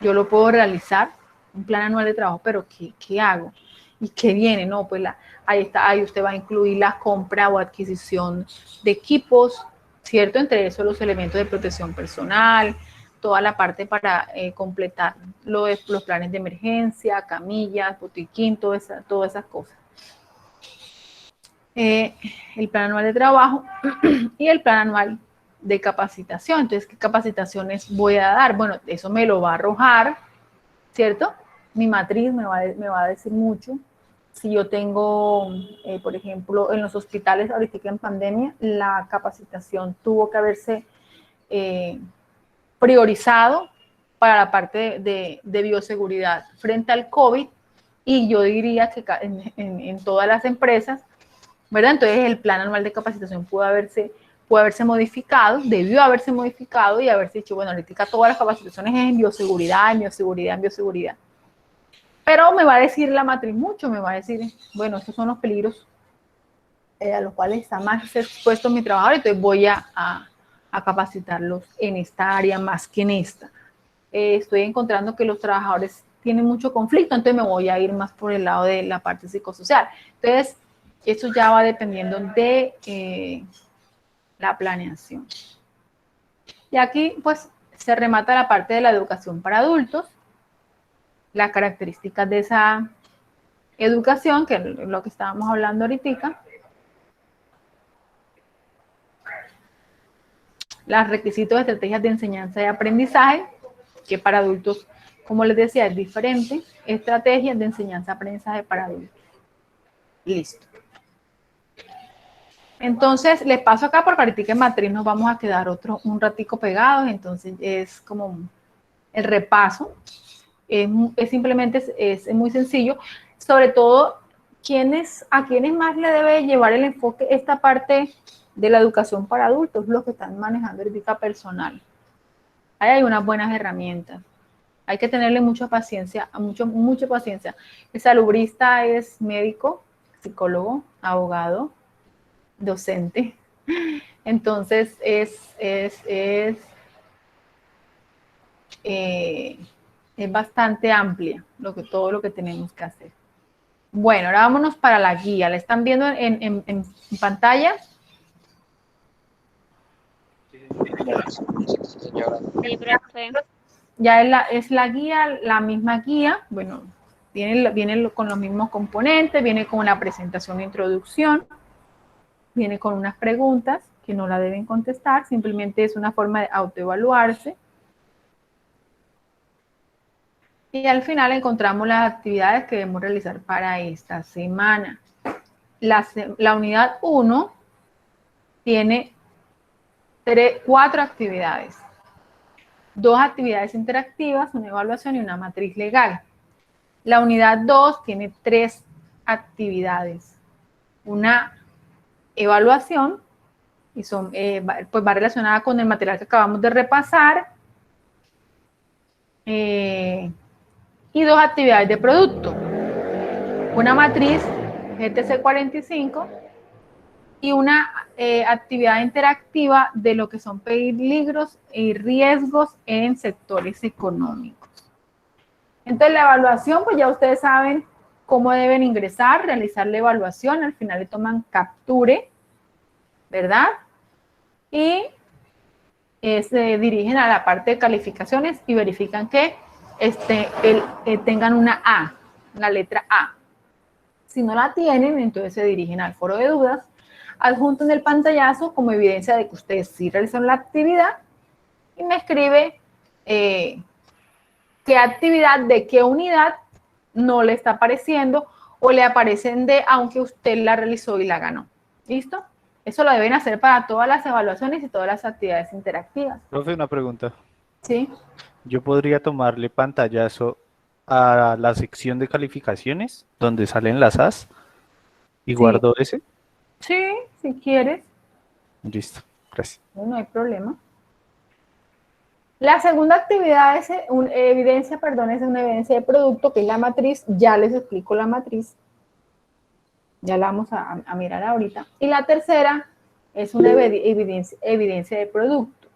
Yo lo puedo realizar, un plan anual de trabajo, pero ¿qué hago? ¿Y qué viene? No, pues ahí está, ahí usted va a incluir la compra o adquisición de equipos, ¿cierto? Entre esos los elementos de protección personal, toda la parte para completar los planes de emergencia, camillas, botiquín, todas esas cosas. El plan anual de trabajo y el plan anual de capacitación. Entonces, ¿qué capacitaciones voy a dar? Bueno, eso me lo va a arrojar, ¿cierto? Mi matriz me va a decir mucho. Si yo tengo, por ejemplo, en los hospitales, ahorita en pandemia, la capacitación tuvo que haberse priorizado para la parte de bioseguridad frente al COVID, y yo diría que en todas las empresas, ¿verdad? Entonces el plan anual de capacitación pudo haberse modificado, debió haberse modificado y haberse dicho, bueno, ahorita todas las capacitaciones es en bioseguridad, en bioseguridad. Pero me va a decir la matriz mucho, me va a decir, bueno, estos son los peligros a los cuales está más expuesto mi trabajador, entonces voy a capacitarlos en esta área más que en esta. Estoy encontrando que los trabajadores tienen mucho conflicto, entonces me voy a ir más por el lado de la parte psicosocial. Entonces, eso ya va dependiendo de la planeación. Y aquí, pues, se remata la parte de la educación para adultos, las características de esa educación, que es lo que estábamos hablando ahorita, los requisitos de estrategias de enseñanza y aprendizaje, que para adultos, como les decía, es diferente, estrategias de enseñanza y aprendizaje para adultos. Listo. Entonces, les paso acá porque ahorita en matriz nos vamos a quedar un ratico pegados, entonces es como el repaso. Simplemente es muy sencillo, sobre todo a quienes más le debe llevar el enfoque esta parte de la educación para adultos, los que están manejando ética personal. Ahí hay unas buenas herramientas, hay que tenerle mucha paciencia, mucha paciencia. El salubrista es médico, psicólogo, abogado, docente, entonces es bastante amplia todo lo que tenemos que hacer. Bueno, ahora vámonos para la guía. ¿La están viendo en pantalla? Sí, profe. Ya es la guía, la misma guía. Bueno, viene con los mismos componentes, viene con una presentación de introducción, viene con unas preguntas que no la deben contestar, simplemente es una forma de autoevaluarse. Y al final encontramos las actividades que debemos realizar para esta semana. La unidad 1 tiene 4 actividades. 2 actividades interactivas, una evaluación y una matriz legal. La unidad 2 tiene 3 actividades. Una evaluación, y pues va relacionada con el material que acabamos de repasar. Y 2 actividades de producto. Una matriz GTC 45 y una actividad interactiva de lo que son peligros y riesgos en sectores económicos. Entonces, la evaluación, pues ya ustedes saben cómo deben ingresar, realizar la evaluación, al final le toman capture, ¿verdad? Y se dirigen a la parte de calificaciones y verifican que tengan una A, la letra A. Si no la tienen, entonces se dirigen al foro de dudas, adjuntan el pantallazo como evidencia de que ustedes sí realizaron la actividad y me escribe qué actividad de qué unidad no le está apareciendo o le aparecen de aunque usted la realizó y la ganó. ¿Listo? Eso lo deben hacer para todas las evaluaciones y todas las actividades interactivas. Profe, una pregunta. ¿Sí? ¿Yo podría tomarle pantallazo a la sección de calificaciones donde salen las As y Sí. guardo ese? Sí, si quieres, Listo, gracias. no hay problema. La segunda actividad es una evidencia de producto, que es la matriz. Ya les explico la matriz. Ya la vamos a mirar ahorita. Y la tercera es una evidencia de producto.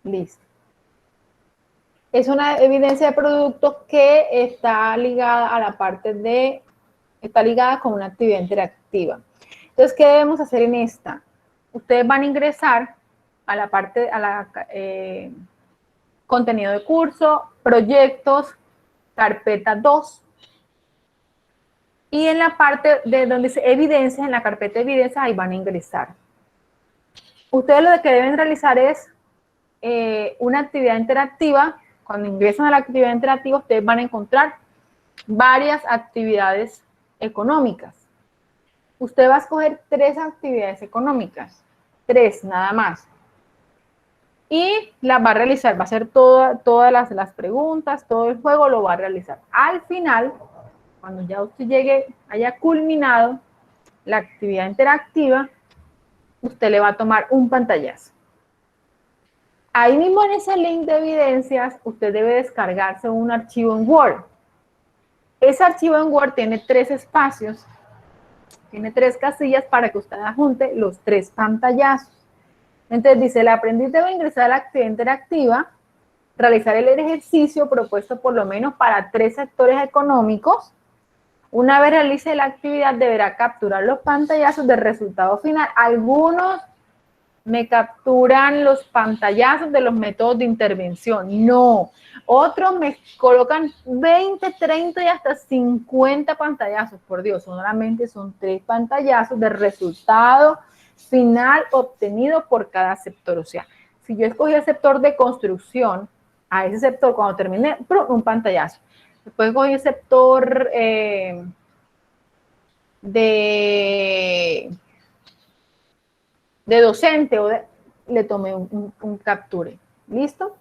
Listo. Es una evidencia de producto que está ligada a la parte de, está ligada con una actividad interactiva. Entonces, ¿qué debemos hacer en esta? Ustedes van a ingresar a la parte, contenido de curso, proyectos, carpeta 2. Y en la parte de donde dice evidencias, en la carpeta de evidencias, ahí van a ingresar. Ustedes lo que deben realizar es una actividad interactiva. Cuando ingresan a la actividad interactiva, ustedes van a encontrar varias actividades económicas. Usted va a escoger 3 actividades económicas, 3 nada más. Y las va a realizar, va a hacer todas las preguntas, todo el juego lo va a realizar. Al final, cuando ya usted haya culminado la actividad interactiva, usted le va a tomar un pantallazo. Ahí mismo en ese link de evidencias, usted debe descargarse un archivo en Word. Ese archivo en Word tiene 3 espacios, tiene 3 casillas para que usted adjunte los 3 pantallazos. Entonces dice, el aprendiz debe ingresar a la actividad interactiva, realizar el ejercicio propuesto por lo menos para 3 sectores económicos. Una vez realice la actividad, deberá capturar los pantallazos del resultado final. Algunos me capturan los pantallazos de los métodos de intervención. No. Otros me colocan 20, 30 y hasta 50 pantallazos. Por Dios, solamente son 3 pantallazos del resultado final obtenido por cada sector. O sea, si yo escogí el sector de construcción, a ese sector cuando terminé, un pantallazo. Después escogí el sector de docente le tomé un capture. ¿Listo?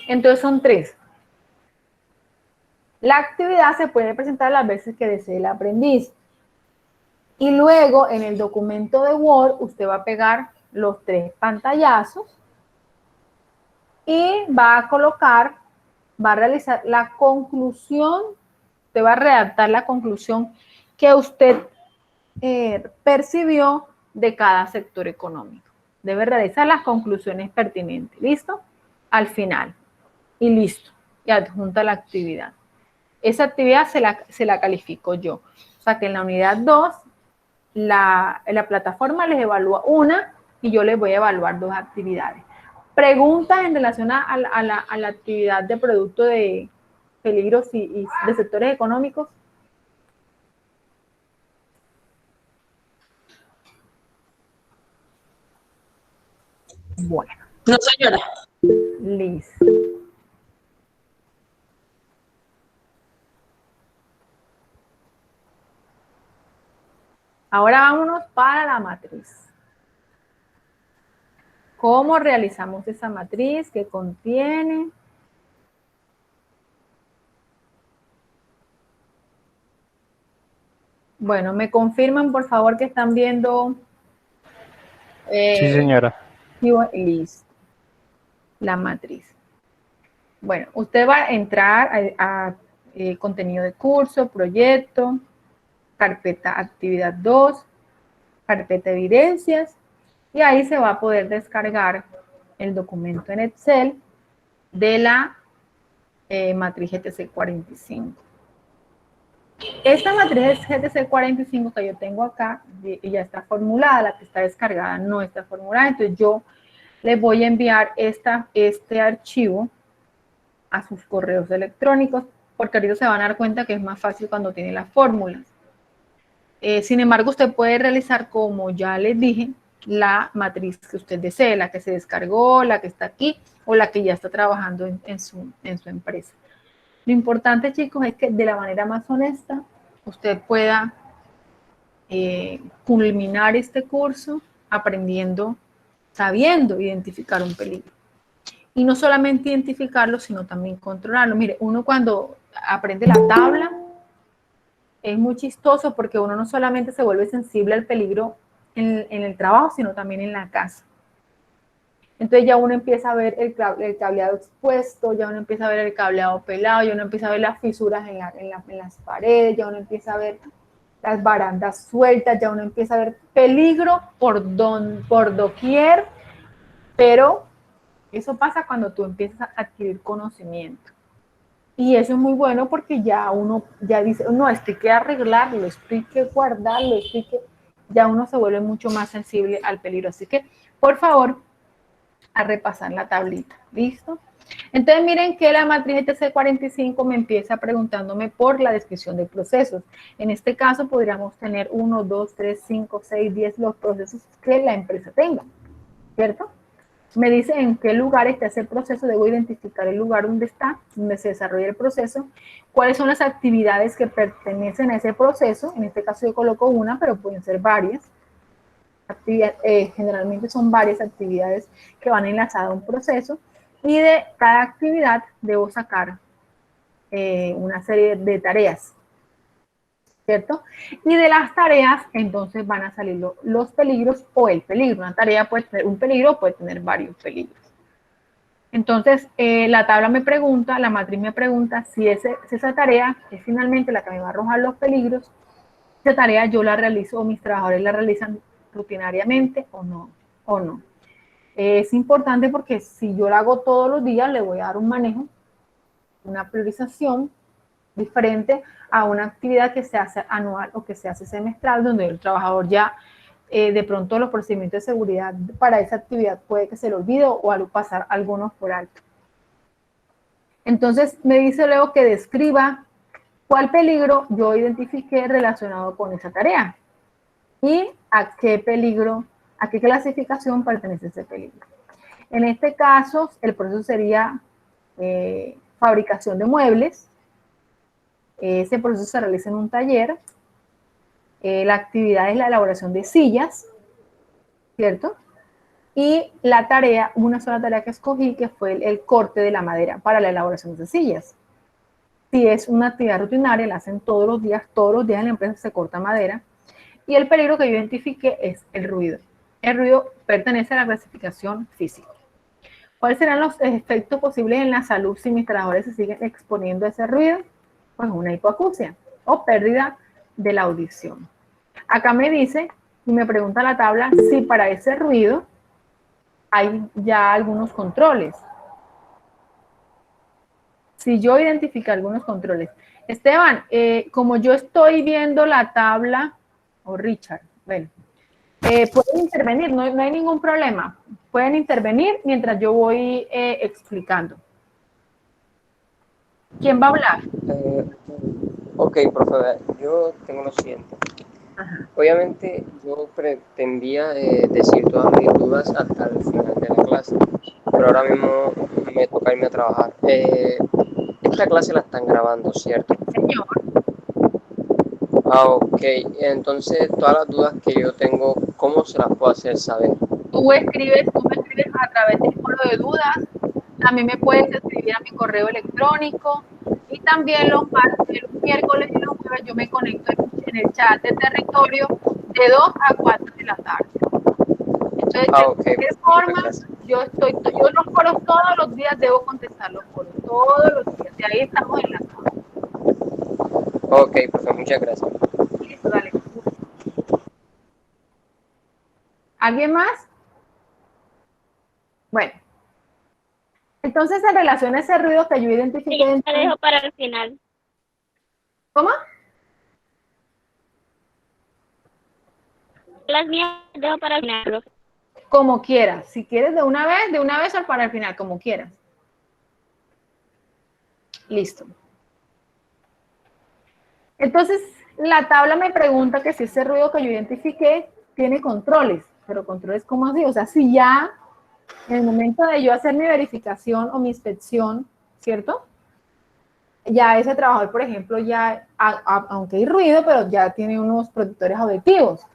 Entonces son 3. La actividad se puede presentar las veces que desee el aprendiz. Y luego en el documento de Word usted va a pegar los 3 pantallazos y va a colocar, va a realizar la conclusión, usted va a redactar la conclusión que usted percibió de cada sector económico. Debe realizar las conclusiones pertinentes. ¿Listo? Al final. Y listo. Y adjunta la actividad. Esa actividad se la califico yo. O sea que en la unidad 2, la plataforma les evalúa una y yo les voy a evaluar 2 actividades. Preguntas en relación a la actividad de producto de peligros y de sectores económicos. Bueno. No, señora. Listo. Ahora vámonos para la matriz. ¿Cómo realizamos esa matriz? ¿Qué contiene? Bueno, me confirman por favor que están viendo. Sí, señora. Listo. la matriz. Bueno, usted va a entrar a contenido de curso, proyecto, carpeta actividad 2, carpeta evidencias, y ahí se va a poder descargar el documento en Excel de la matriz GTC 45. Esta matriz GTC 45 que yo tengo acá, ya está formulada, la que está descargada no está formulada, entonces yo les voy a enviar este archivo a sus correos electrónicos, porque ahorita se van a dar cuenta que es más fácil cuando tiene las fórmulas. Sin embargo, usted puede realizar, como ya les dije, la matriz que usted desee, la que se descargó, la que está aquí, o la que ya está trabajando en su empresa. Lo importante, chicos, es que de la manera más honesta usted pueda culminar este curso aprendiendo, sabiendo identificar un peligro. Y no solamente identificarlo, sino también controlarlo. Mire, uno cuando aprende la tabla es muy chistoso porque uno no solamente se vuelve sensible al peligro en el trabajo, sino también en la casa. Entonces ya uno empieza a ver el cableado expuesto, ya uno empieza a ver el cableado pelado, ya uno empieza a ver las fisuras en las paredes, ya uno empieza a ver las barandas sueltas, ya uno empieza a ver peligro por doquier, pero eso pasa cuando tú empiezas a adquirir conocimiento. Y eso es muy bueno porque ya uno ya dice, no, esto hay que arreglarlo, esto hay que guardarlo, ya uno se vuelve mucho más sensible al peligro. Así que, por favor, a repasar la tablita, ¿listo? Entonces miren que la matriz GTC 45 me empieza preguntándome por la descripción de procesos. En este caso podríamos tener 1, 2, 3, 5, 6, 10 los procesos que la empresa tenga, ¿cierto? Me dice en qué lugar está ese proceso, debo identificar el lugar donde está, donde se desarrolla el proceso, cuáles son las actividades que pertenecen a ese proceso, en este caso yo coloco una, pero pueden ser varias. Generalmente son varias actividades que van enlazadas a un proceso y de cada actividad debo sacar una serie de tareas, ¿cierto? Y de las tareas entonces van a salir los peligros o el peligro. Una tarea puede tener un peligro, puede tener varios peligros. Entonces la tabla me pregunta, la matriz me pregunta si esa tarea es finalmente la que me va a arrojar los peligros. Esa tarea yo la realizo o mis trabajadores la realizan rutinariamente o no. Es importante porque si yo la hago todos los días, le voy a dar un manejo, una priorización diferente a una actividad que se hace anual o que se hace semestral, donde el trabajador ya de pronto los procedimientos de seguridad para esa actividad puede que se le olvide o pasar algunos por alto. Entonces me dice luego que describa cuál peligro yo identifiqué relacionado con esa tarea y a qué peligro, a qué clasificación pertenece ese peligro. En este caso, el proceso sería fabricación de muebles. Ese proceso se realiza en un taller. La actividad es la elaboración de sillas, ¿cierto? Y la tarea, una sola tarea que escogí, que fue el corte de la madera para la elaboración de sillas. Si es una actividad rutinaria, la hacen todos los días en la empresa se corta madera. Y el peligro que yo identifiqué es el ruido. El ruido pertenece a la clasificación física. ¿Cuáles serán los efectos posibles en la salud si mis trabajadores se siguen exponiendo a ese ruido? Pues una hipoacusia o pérdida de la audición. Acá me dice y me pregunta la tabla si para ese ruido hay ya algunos controles. Si yo identifico algunos controles. Esteban, como yo estoy viendo la tabla, o Richard, bueno, pueden intervenir, no hay ningún problema. Pueden intervenir mientras yo voy explicando. ¿Quién va a hablar? Ok, profe, yo tengo lo siguiente. Ajá. Obviamente yo pretendía decir todas mis dudas hasta el final de la clase, pero ahora mismo me toca irme a trabajar. Esta clase la están grabando, ¿cierto? Señor. Ah, ok. Entonces, todas las dudas que yo tengo, ¿cómo se las puedo hacer saber? Tú me escribes a través del foro de dudas. También me puedes escribir a mi correo electrónico. Y también los miércoles y los jueves yo me conecto en el chat de territorio de 2 a 4 de la tarde. Entonces, de cualquier forma, yo los foros todos los días debo contestar los foros, todos los días, de ahí estamos en la sala. Ok, profe, muchas gracias. Listo, dale. ¿Alguien más? Bueno. Entonces, en relación a ese ruido que yo identifiqué... Sí, yo te dejo para el final. ¿Cómo? Las mías las dejo para el final, profe. Como quieras. Si quieres de una vez o para el final, como quieras. Listo. Entonces, la tabla me pregunta que si ese ruido que yo identifiqué tiene controles. Pero controles, ¿cómo así? O sea, si ya en el momento de yo hacer mi verificación o mi inspección, ¿cierto? Ya ese trabajador, por ejemplo, ya, aunque hay ruido, pero ya tiene unos protectores auditivos,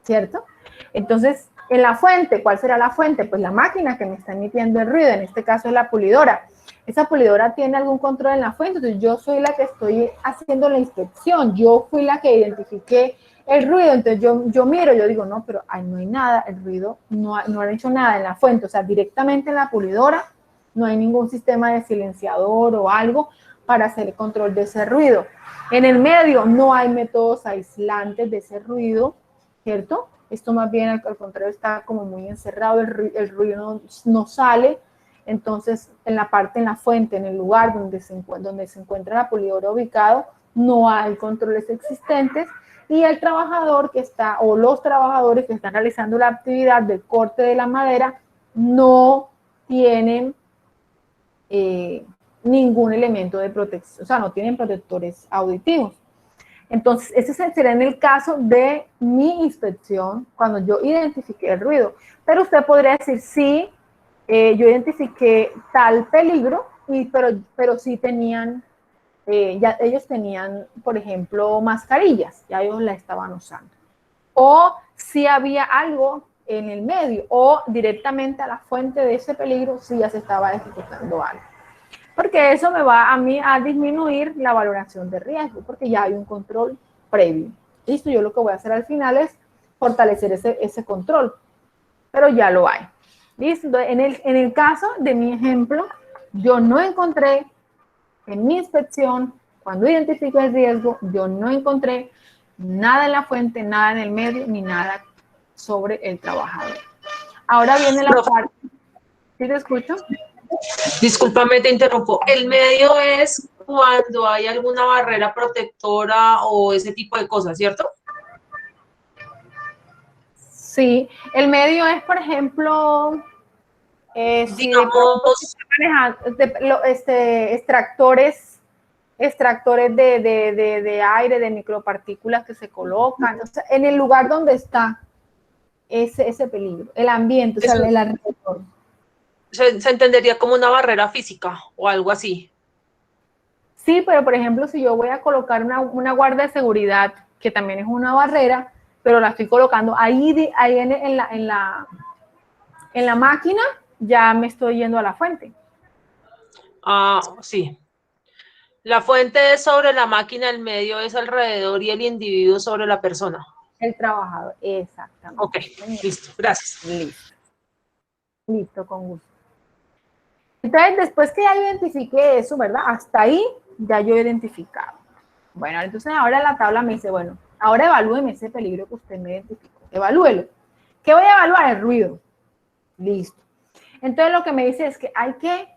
¿cierto? Entonces, en la fuente, ¿cuál será la fuente? Pues la máquina que me está emitiendo el ruido, en este caso es la pulidora. Esa pulidora tiene algún control en la fuente, entonces yo soy la que estoy haciendo la inspección, yo fui la que identifiqué el ruido, entonces yo miro, yo digo, no, pero ahí no hay nada, el ruido no ha hecho nada en la fuente, o sea, directamente en la pulidora no hay ningún sistema de silenciador o algo para hacer el control de ese ruido. En el medio no hay métodos aislantes de ese ruido, ¿cierto? Esto más bien al contrario está como muy encerrado, el ruido no sale. Entonces en la fuente, en el lugar donde se encuentra la pulidora ubicado, no hay controles existentes y el trabajador que está, o los trabajadores que están realizando la actividad del corte de la madera no tienen ningún elemento de protección, o sea, no tienen protectores auditivos. Entonces, ese será en el caso de mi inspección, cuando yo identifiqué el ruido. Pero usted podría decir, sí, yo identifiqué tal peligro, pero sí tenían, ya ellos tenían, por ejemplo, mascarillas, ya ellos la estaban usando. O si había algo en el medio, o directamente a la fuente de ese peligro, si ya se estaba ejecutando algo. Porque eso me va a mí a disminuir la valoración de riesgo, porque ya hay un control previo. Listo, yo lo que voy a hacer al final es fortalecer ese control, pero ya lo hay. Listo, en el caso de mi ejemplo, yo no encontré en mi inspección, cuando identifico el riesgo, yo no encontré nada en la fuente, nada en el medio, ni nada sobre el trabajador. Ahora viene la parte, ¿sí te escucho? Discúlpame, te interrumpo. El medio es cuando hay alguna barrera protectora o ese tipo de cosas, ¿cierto? Sí, el medio es, por ejemplo, si de pronto se Digamos, está manejando, extractores de aire, de micropartículas que se colocan, o sea, en el lugar donde está ese peligro, el ambiente, o sea, Eso. el alrededor. se entendería como una barrera física o algo así. Sí, pero por ejemplo, si yo voy a colocar una guardia de seguridad, que también es una barrera, pero la estoy colocando ahí en la máquina, ya me estoy yendo a la fuente. Ah, sí. La fuente es sobre la máquina, el medio es alrededor y el individuo sobre la persona. El trabajador, exactamente. Ok, listo, gracias. Listo. Listo, con gusto. Entonces, después que ya identifiqué eso, ¿verdad? Hasta ahí ya yo he identificado. Bueno, entonces ahora la tabla me dice, bueno, ahora evalúeme ese peligro que usted me identificó. Evalúelo. ¿Qué voy a evaluar? El ruido. Listo. Entonces lo que me dice es que hay que,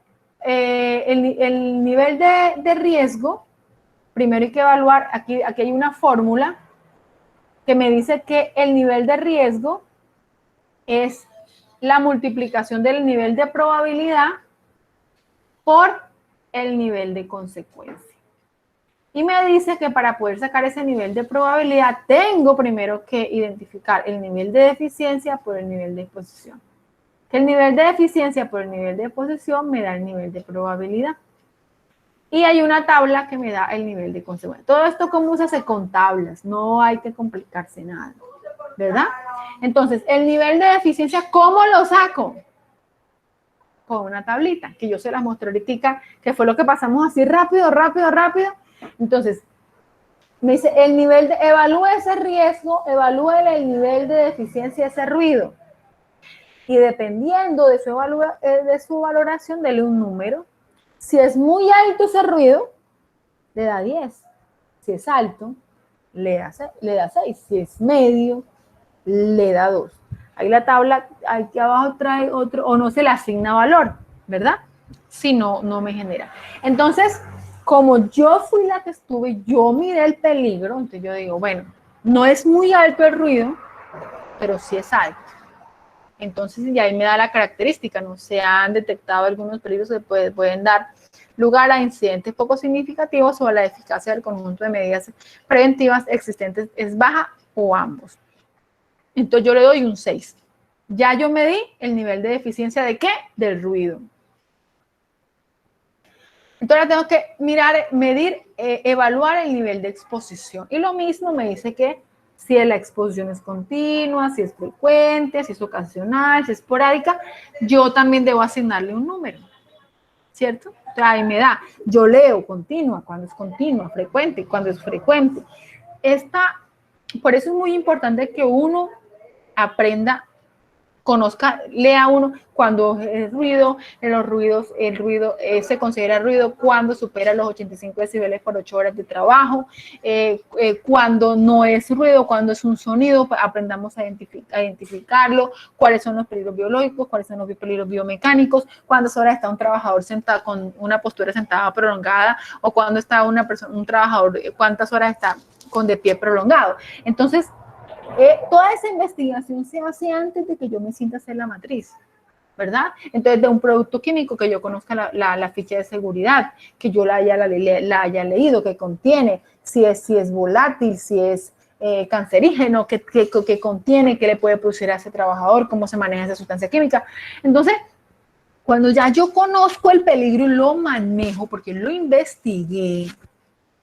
el nivel de riesgo, primero hay que evaluar, aquí hay una fórmula que me dice que el nivel de riesgo es la multiplicación del nivel de probabilidad por el nivel de consecuencia. Y me dice que para poder sacar ese nivel de probabilidad, tengo primero que identificar el nivel de eficiencia por el nivel de exposición. Que el nivel de eficiencia por el nivel de exposición me da el nivel de probabilidad. Y hay una tabla que me da el nivel de consecuencia. Todo esto como se hace con tablas, no hay que complicarse nada, ¿verdad? Entonces, el nivel de eficiencia, ¿cómo lo saco? Con una tablita, que yo se las mostré ahorita, que fue lo que pasamos así rápido. Entonces, me dice, el nivel evalúe ese riesgo, evalúe el nivel de eficiencia de ese ruido. Y dependiendo de su valoración, dele un número. Si es muy alto ese ruido, le da 10. Si es alto, le da 6. Si es medio, le da 2. Ahí la tabla, aquí abajo trae otro, o no se le asigna valor, ¿verdad? Si no, no me genera. Entonces, como yo fui la que estuve, yo miré el peligro, entonces yo digo, bueno, no es muy alto el ruido, pero sí es alto. Entonces, ya ahí me da la característica, no se han detectado algunos peligros que pueden dar lugar a incidentes poco significativos o la eficacia del conjunto de medidas preventivas existentes es baja o ambos. Entonces yo le doy un 6. Ya yo medí el nivel de deficiencia ¿de qué? Del ruido. Entonces tengo que medir, evaluar el nivel de exposición. Y lo mismo me dice que si la exposición es continua, si es frecuente, si es ocasional, si es esporádica, yo también debo asignarle un número, ¿cierto? Entonces ahí me da, yo leo continua, cuando es continua, frecuente, cuando es frecuente. Por eso es muy importante que uno aprenda, conozca, lea uno cuando el ruido se considera ruido cuando supera los 85 decibeles por 8 horas de trabajo, cuando no es ruido, cuando es un sonido, aprendamos a identificarlo, cuáles son los peligros biológicos, cuáles son los peligros biomecánicos, cuántas horas está un trabajador sentado con una postura sentada prolongada o cuando está un trabajador, cuántas horas está con de pie prolongado. Entonces, toda esa investigación se hace antes de que yo me sienta a hacer la matriz, ¿verdad? Entonces, de un producto químico que yo conozca la ficha de seguridad, que yo la haya leído, que contiene, si es volátil, si es cancerígeno, que contiene, que le puede producir a ese trabajador, cómo se maneja esa sustancia química. Entonces, cuando ya yo conozco el peligro y lo manejo, porque lo investigué,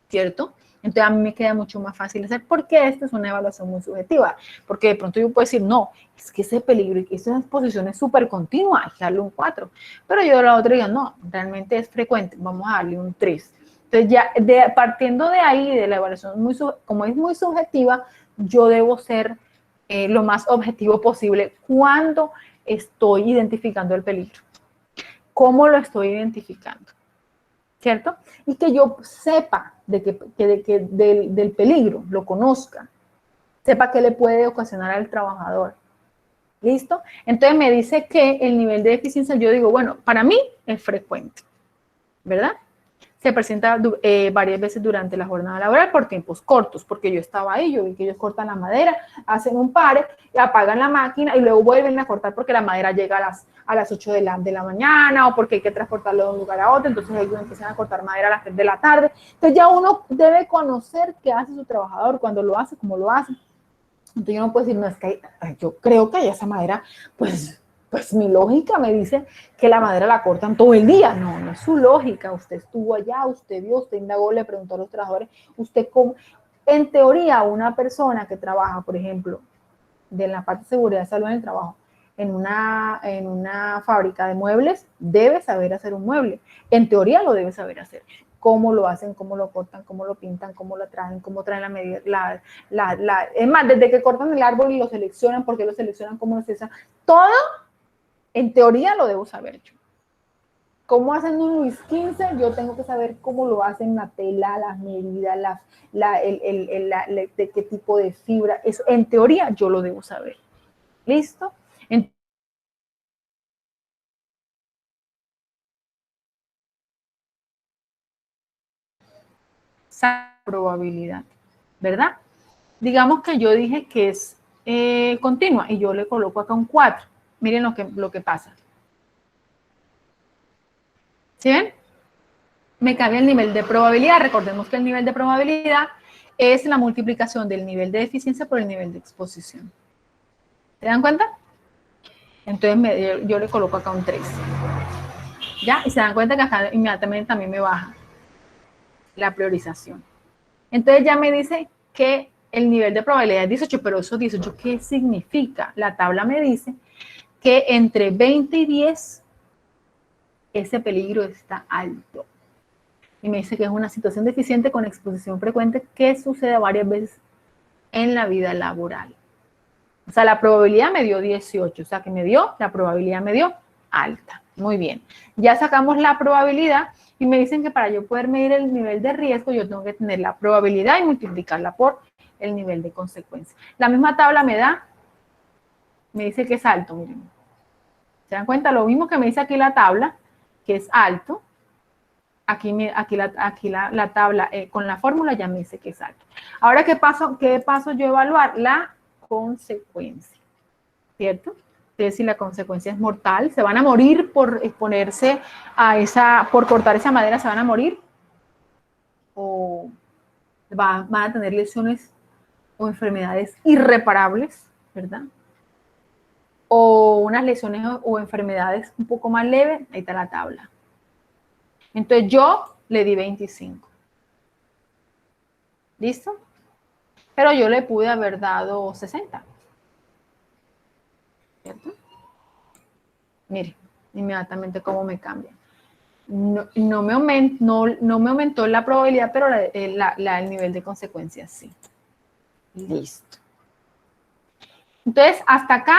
¿cierto? Entonces a mí me queda mucho más fácil hacer, porque esta es una evaluación muy subjetiva, porque de pronto yo puedo decir, no, es que ese peligro y que esa exposición es súper continua, hay que darle un 4, pero yo de la otra digo, no, realmente es frecuente, vamos a darle un 3. Entonces ya partiendo de ahí, de la evaluación, como es muy subjetiva, yo debo ser lo más objetivo posible cuando estoy identificando el peligro. ¿Cómo lo estoy identificando? ¿Cierto? Y que yo sepa del peligro, lo conozca, sepa qué le puede ocasionar al trabajador. ¿Listo? Entonces me dice que el nivel de deficiencia, yo digo, bueno, para mí es frecuente, ¿verdad? Se presenta varias veces durante la jornada laboral por tiempos cortos, porque yo estaba ahí, yo vi que ellos cortan la madera, hacen un pare, apagan la máquina y luego vuelven a cortar porque la madera llega a las 8 de la mañana o porque hay que transportarlo de un lugar a otro, entonces ellos empiezan a cortar madera a las 3 de la tarde. Entonces ya uno debe conocer qué hace su trabajador, cuando lo hace, cómo lo hace. Entonces yo no puedo decir, no, es que yo creo que hay esa madera, pues mi lógica me dice que la madera la cortan todo el día. No, no es su lógica. Usted estuvo allá, usted vio, usted indagó, le preguntó a los trabajadores, usted cómo. En teoría, una persona que trabaja, por ejemplo, de la parte de seguridad y salud en el trabajo, en una fábrica de muebles, debe saber hacer un mueble. En teoría lo debe saber hacer. Cómo lo hacen, cómo lo cortan, cómo lo pintan, cómo lo traen, cómo traen la medida, es más, desde que cortan el árbol y lo seleccionan, por qué lo seleccionan, cómo lo seleccionan, todo en teoría lo debo saber yo. ¿Cómo hacen un Luis XV? Yo tengo que saber cómo lo hacen, la tela, las medidas, de qué tipo de fibra. Eso, en teoría yo lo debo saber. ¿Listo? Esa probabilidad, ¿verdad? Digamos que yo dije que es continua y yo le coloco acá un 4. Miren lo que pasa. ¿Sí ven? Me cambia el nivel de probabilidad. Recordemos que el nivel de probabilidad es la multiplicación del nivel de eficiencia por el nivel de exposición. ¿Se dan cuenta? Entonces yo le coloco acá un 3. ¿Ya? Y se dan cuenta que acá inmediatamente también me baja la priorización. Entonces ya me dice que el nivel de probabilidad es 18, pero eso 18, ¿qué significa? La tabla me dice que entre 20 y 10 ese peligro está alto. Y me dice que es una situación deficiente con exposición frecuente que sucede varias veces en la vida laboral. O sea, la probabilidad me dio 18, o sea que la probabilidad me dio alta. Muy bien. Ya sacamos la probabilidad y me dicen que para yo poder medir el nivel de riesgo, yo tengo que tener la probabilidad y multiplicarla por el nivel de consecuencia. La misma tabla me dice que es alto, miren. ¿Se dan cuenta? Lo mismo que me dice aquí la tabla, que es alto. Aquí la tabla con la fórmula ya me dice que es alto. Ahora, ¿qué paso yo a evaluar? La consecuencia, ¿cierto? Entonces, si la consecuencia es mortal, se van a morir por exponerse por cortar esa madera, se van a morir, o van a tener lesiones o enfermedades irreparables, ¿verdad? O unas lesiones o enfermedades un poco más leves, ahí está la tabla. Entonces yo le di 25. ¿Listo? Pero yo le pude haber dado 60. ¿Cierto? Mire, inmediatamente cómo me cambia. No me aumentó la probabilidad, pero el nivel de consecuencia sí. Listo. Entonces, hasta acá,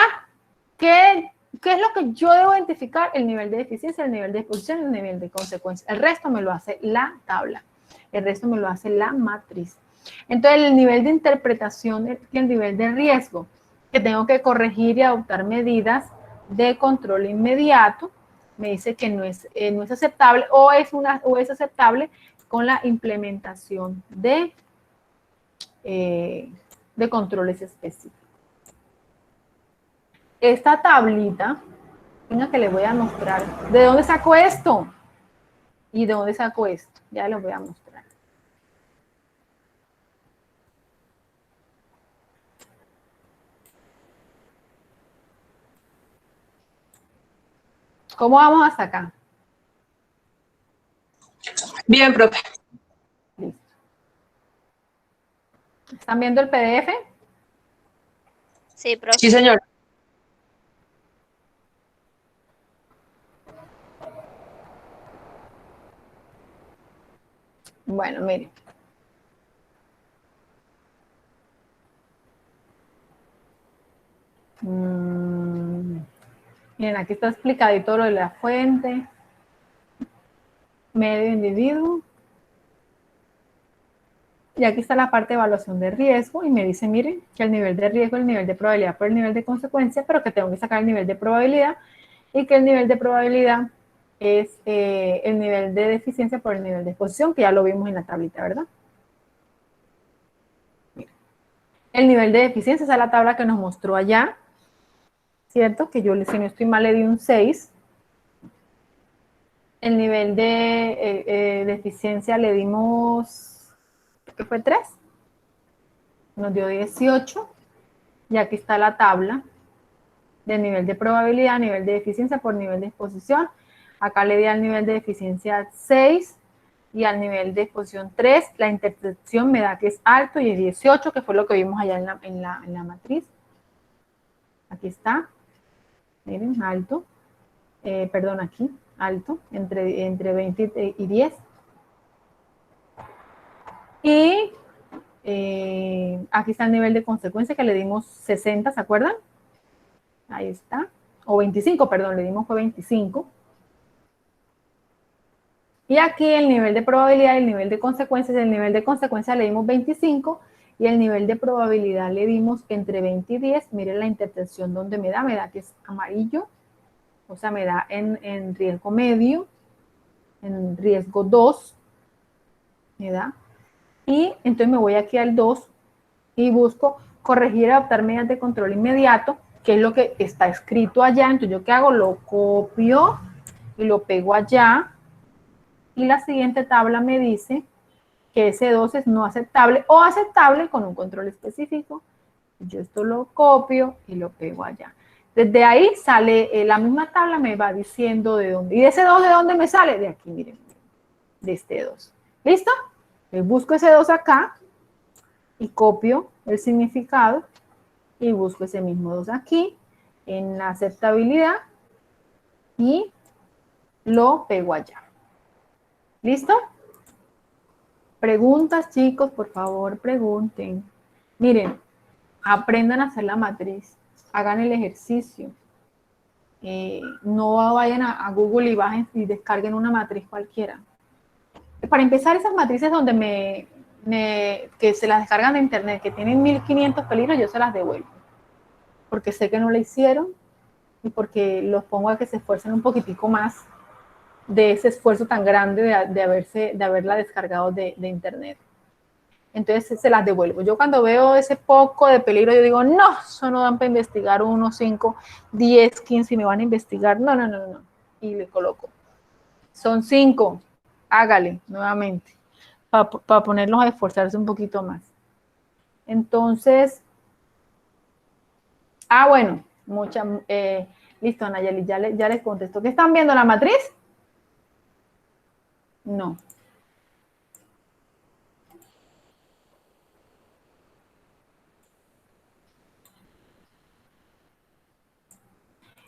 ¿qué es lo que yo debo identificar? El nivel de eficiencia, el nivel de exposición, el nivel de consecuencia. El resto me lo hace la tabla. El resto me lo hace la matriz. Entonces, el nivel de interpretación y el nivel de riesgo, que tengo que corregir y adoptar medidas de control inmediato, me dice que no es aceptable o es aceptable con la implementación de controles específicos. Esta tablita, venga que les voy a mostrar. ¿De dónde saco esto? ¿Y de dónde saco esto? Ya les voy a mostrar. ¿Cómo vamos hasta acá? Bien, profe. Listo. ¿Están viendo el PDF? Sí, profe. Sí, señor. Bueno, miren. Miren, aquí está explicadito lo de la fuente, medio individuo. Y aquí está la parte de evaluación de riesgo y me dice, miren, que el nivel de riesgo, el nivel de probabilidad por el nivel de consecuencia, pero que tengo que sacar el nivel de probabilidad y que el nivel de probabilidad es el nivel de deficiencia por el nivel de exposición, que ya lo vimos en la tablita, ¿verdad? El nivel de deficiencia, esa es la tabla que nos mostró allá, ¿cierto? Que yo, si no estoy mal, le di un 6. El nivel de eficiencia le dimos, ¿qué fue? 3. Nos dio 18. Y aquí está la tabla del nivel de probabilidad, nivel de eficiencia por nivel de exposición. Acá le di al nivel de eficiencia 6 y al nivel de exposición 3. La intercepción me da que es alto y es 18, que fue lo que vimos allá en la matriz. Aquí está. Miren, alto. Perdón, aquí, alto, entre 20 y 10. Y aquí está el nivel de consecuencia que le dimos 60, ¿se acuerdan? Ahí está. O 25, perdón, le dimos fue 25. Y aquí el nivel de probabilidad y el nivel de consecuencias, el nivel de consecuencia le dimos 25 y el nivel de probabilidad le dimos entre 20 y 10. Miren la interpretación donde me da que es amarillo, o sea, me da en riesgo medio, en riesgo 2, me da. Y entonces me voy aquí al 2 y busco corregir y adoptar medidas de control inmediato, que es lo que está escrito allá. Entonces, ¿yo qué hago? Lo copio y lo pego allá. Y la siguiente tabla me dice que ese 2 es no aceptable o aceptable con un control específico. Yo esto lo copio y lo pego allá. Desde ahí sale la misma tabla, me va diciendo de dónde. ¿Y de ese 2 de dónde me sale? De aquí, miren, de este 2. ¿Listo? Busco ese 2 acá y copio el significado y busco ese mismo 2 aquí en la aceptabilidad y lo pego allá. ¿Listo? Preguntas, chicos, por favor, pregunten. Miren, aprendan a hacer la matriz. hagan el ejercicio. No vayan a Google y bajen y descarguen una matriz cualquiera. Para empezar, esas matrices donde que se las descargan de internet, que tienen 1500 peligros, yo se las devuelvo. Porque sé que no la hicieron y porque los pongo a que se esfuercen un poquitico más de ese esfuerzo tan grande de haberla descargado de internet. Entonces se las devuelvo. Yo cuando veo ese poco de peligro, yo digo, no, eso no dan para investigar 1, 5, 10, 15 y me van a investigar. No. Y le coloco. Son 5, hágale nuevamente, para ponerlos a esforzarse un poquito más. Entonces, bueno, listo, Nayeli, ya les contesto. ¿Qué están viendo, la matriz? No.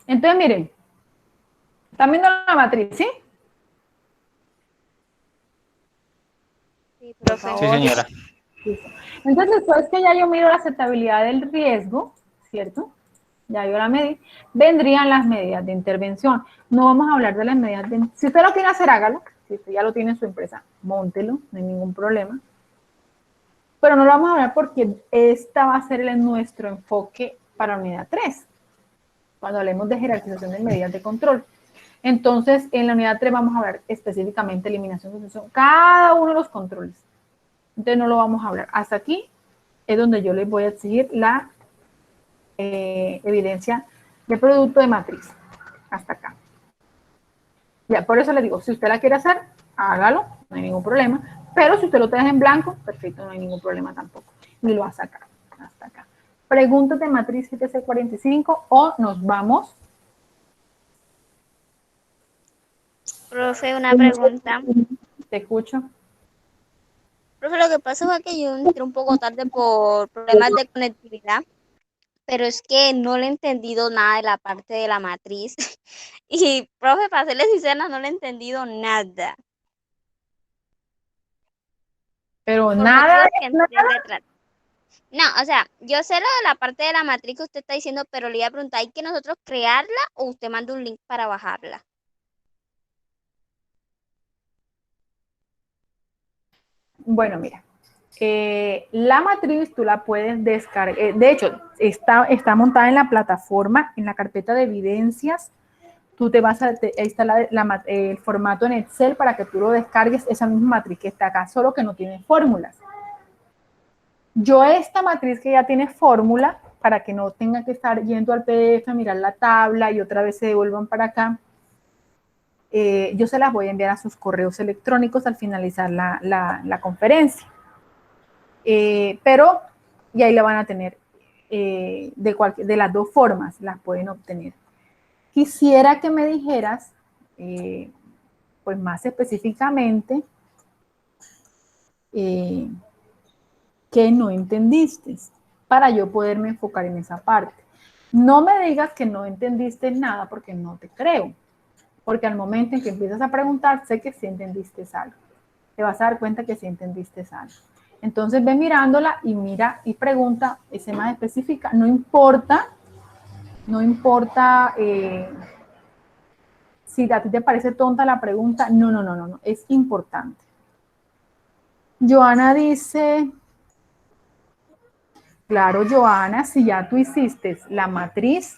Entonces, miren, están viendo la matriz, ¿sí? Sí, Por profe. favor. Sí, señora. Entonces, después que ya yo miro la aceptabilidad del riesgo, ¿cierto? Ya yo la medí, vendrían las medidas de intervención. No vamos a hablar de las medidas de... Si usted lo quiere hacer, hágalo. Si usted ya lo tiene en su empresa, móntelo, no hay ningún problema. Pero no lo vamos a hablar porque esta va a ser nuestro enfoque para unidad 3, cuando hablemos de jerarquización de medidas de control. Entonces, en la unidad 3 vamos a hablar específicamente de eliminación de sucesión, cada uno de los controles. Entonces, no lo vamos a hablar. Hasta aquí es donde yo les voy a exigir la evidencia de producto de matriz. Hasta acá. Ya, por eso les digo, si usted la quiere hacer, hágalo, no hay ningún problema. Pero si usted lo deja en blanco, perfecto, no hay ningún problema tampoco. Ni lo va a sacar. Hasta acá. Preguntas de matriz GTC45 o nos vamos. Profe, una pregunta. Te escucho. Profe, lo que pasa fue que yo entré un poco tarde por problemas de conectividad, pero es que no le he entendido nada de la parte de la matriz. Y, profe, para serles sincera, no le he entendido nada. Pero Por nada, motivos que entré retrasada. No, o sea, yo sé lo de la parte de la matriz que usted está diciendo, pero le iba a preguntar, ¿hay que nosotros crearla o usted manda un link para bajarla? bueno, mira. La matriz tú la puedes descargar. De hecho, está montada en la plataforma, en la carpeta de evidencias. Tú te vas a, ahí está el formato en Excel para que tú lo descargues, esa misma matriz que está acá, solo que no tiene fórmulas. Yo esta matriz que ya tiene fórmula, para que no tenga que estar yendo al PDF a mirar la tabla y otra vez se devuelvan para acá, yo se las voy a enviar a sus correos electrónicos al finalizar la conferencia. Pero, y ahí la van a tener de las dos formas, las pueden obtener. Quisiera que me dijeras, pues más específicamente, qué no entendiste, para yo poderme enfocar en esa parte. No me digas que no entendiste nada porque no te creo, porque al momento en que empiezas a preguntar, sé que sí entendiste algo. Te vas a dar cuenta que sí entendiste algo. Entonces ve mirándola y mira y pregunta, ese más específica, no importa si a ti te parece tonta la pregunta, no, es importante. Joana dice, claro, Joana, si ya tú hiciste la matriz,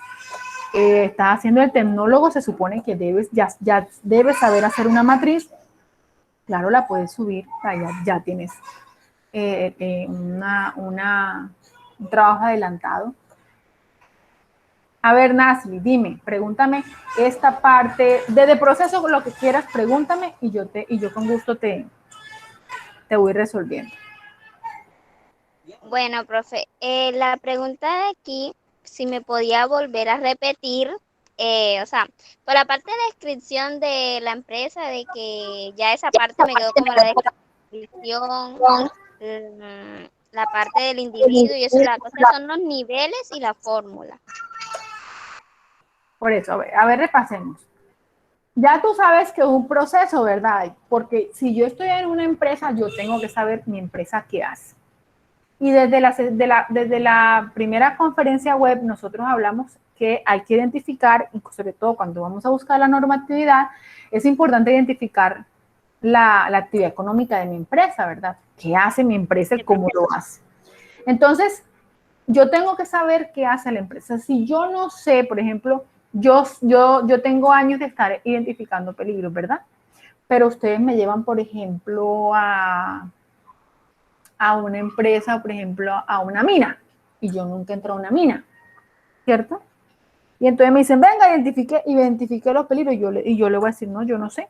estás haciendo el tecnólogo, se supone que ya debes saber hacer una matriz, claro, la puedes subir, ya tienes un trabajo adelantado. A ver, Nasli, dime, pregúntame esta parte, desde proceso, lo que quieras, pregúntame y yo con gusto te voy resolviendo. Bueno, profe, la pregunta de aquí, si me podía volver a repetir, o sea, por la parte de la descripción de la empresa, de que ya esa parte me quedó como la descripción, la parte del individuo y eso, la cosa son los niveles y la fórmula. Por eso, a ver, repasemos. Ya tú sabes que es un proceso, ¿verdad? Porque si yo estoy en una empresa, yo tengo que saber mi empresa qué hace. Y desde la primera conferencia web nosotros hablamos que hay que identificar, y sobre todo cuando vamos a buscar la normatividad, es importante identificar la actividad económica de mi empresa, ¿verdad? ¿Qué hace mi empresa y cómo lo hace? Entonces, yo tengo que saber qué hace la empresa. Si yo no sé, por ejemplo, yo tengo años de estar identificando peligros, ¿verdad? Pero ustedes me llevan, por ejemplo, a una empresa, por ejemplo, a una mina, y yo nunca entro a una mina, ¿cierto? Y entonces me dicen, venga, identifique los peligros, y yo le voy a decir, no, yo no sé.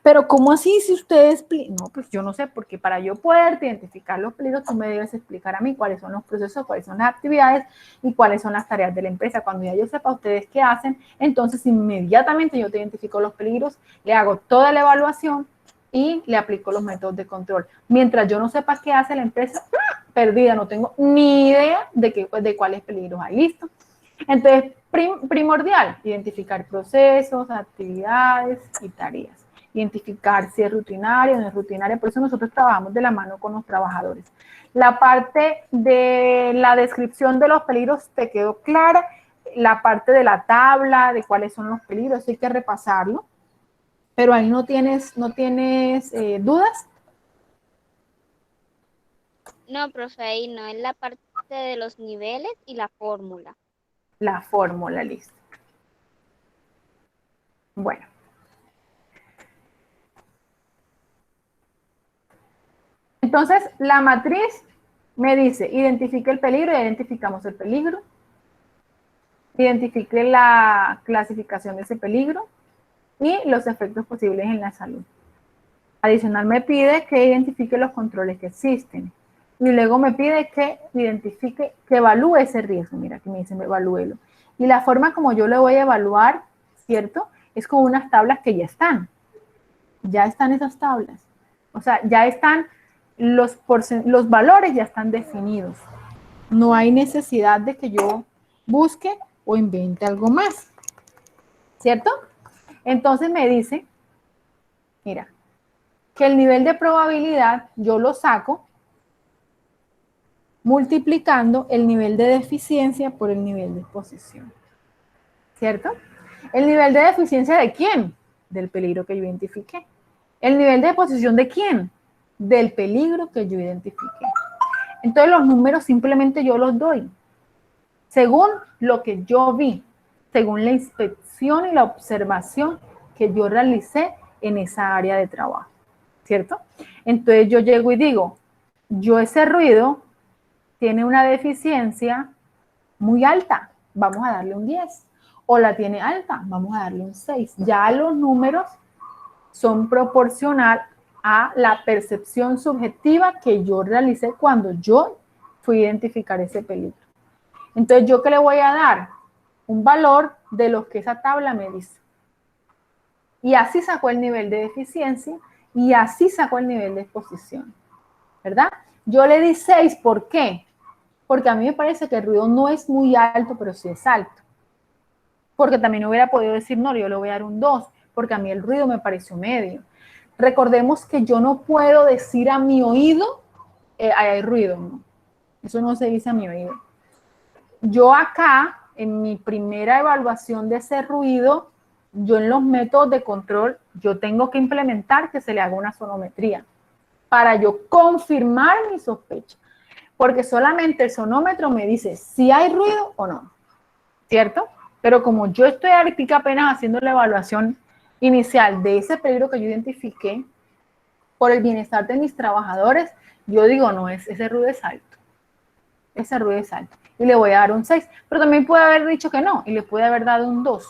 Pero ¿cómo así si ustedes? No, pues yo no sé, porque para yo poder identificar los peligros, tú me debes explicar a mí cuáles son los procesos, cuáles son las actividades y cuáles son las tareas de la empresa. Cuando ya yo sepa ustedes qué hacen, entonces inmediatamente yo te identifico los peligros, le hago toda la evaluación y le aplico los métodos de control. Mientras yo no sepa qué hace la empresa, perdida, no tengo ni idea de cuáles peligros hay. ¿Listo? Entonces, primordial, identificar procesos, actividades y tareas. Identificar si es rutinaria o no es rutinaria. Por eso nosotros trabajamos de la mano con los trabajadores. La parte de la descripción de los peligros te quedó clara. La parte de la tabla, de cuáles son los peligros, hay que repasarlo. Pero ahí no tienes dudas. No, profe, ahí no, es la parte de los niveles y la fórmula. La fórmula, listo. Bueno. Entonces, la matriz me dice, identifique el peligro, y identificamos el peligro. Identifique la clasificación de ese peligro y los efectos posibles en la salud. Adicional me pide que identifique los controles que existen. Y luego me pide que identifique, que evalúe ese riesgo. Mira, aquí me dice, evalúelo. Y la forma como yo lo voy a evaluar, ¿cierto? Es con unas tablas que ya están. Ya están esas tablas. O sea, ya están los valores, ya están definidos. No hay necesidad de que yo busque o invente algo más. ¿Cierto? Entonces me dice, mira, que el nivel de probabilidad yo lo saco multiplicando el nivel de deficiencia por el nivel de exposición. ¿Cierto? ¿El nivel de deficiencia de quién? Del peligro que yo identifiqué. ¿El nivel de exposición de quién? Del peligro que yo identifiqué. Entonces los números simplemente yo los doy según lo que yo vi, según la inspección y la observación que yo realicé en esa área de trabajo. ¿Cierto? Entonces yo llego y digo, yo ese ruido tiene una deficiencia muy alta, vamos a darle un 10. O la tiene alta, vamos a darle un 6. Ya los números son proporcional a la percepción subjetiva que yo realicé cuando yo fui a identificar ese peligro. Entonces, ¿yo qué le voy a dar? Un valor de lo que esa tabla me dice. Y así sacó el nivel de deficiencia y así sacó el nivel de exposición. ¿Verdad? Yo le di 6, ¿por qué? Porque a mí me parece que el ruido no es muy alto, pero sí es alto. Porque también hubiera podido decir, no, yo le voy a dar un 2, porque a mí el ruido me pareció medio. Recordemos que yo no puedo decir a mi oído, hay ruido, ¿no? Eso no se dice a mi oído. Yo acá, en mi primera evaluación de ese ruido, yo en los métodos de control, yo tengo que implementar que se le haga una sonometría para yo confirmar mi sospecha. Porque solamente el sonómetro me dice si hay ruido o no, ¿cierto? Pero como yo estoy ahorita apenas haciendo la evaluación inicial de ese peligro que yo identifiqué, por el bienestar de mis trabajadores, yo digo, no, ese ruido es alto. Ese ruido es alto. Y le voy a dar un 6. Pero también puede haber dicho que no, y le puede haber dado un 2.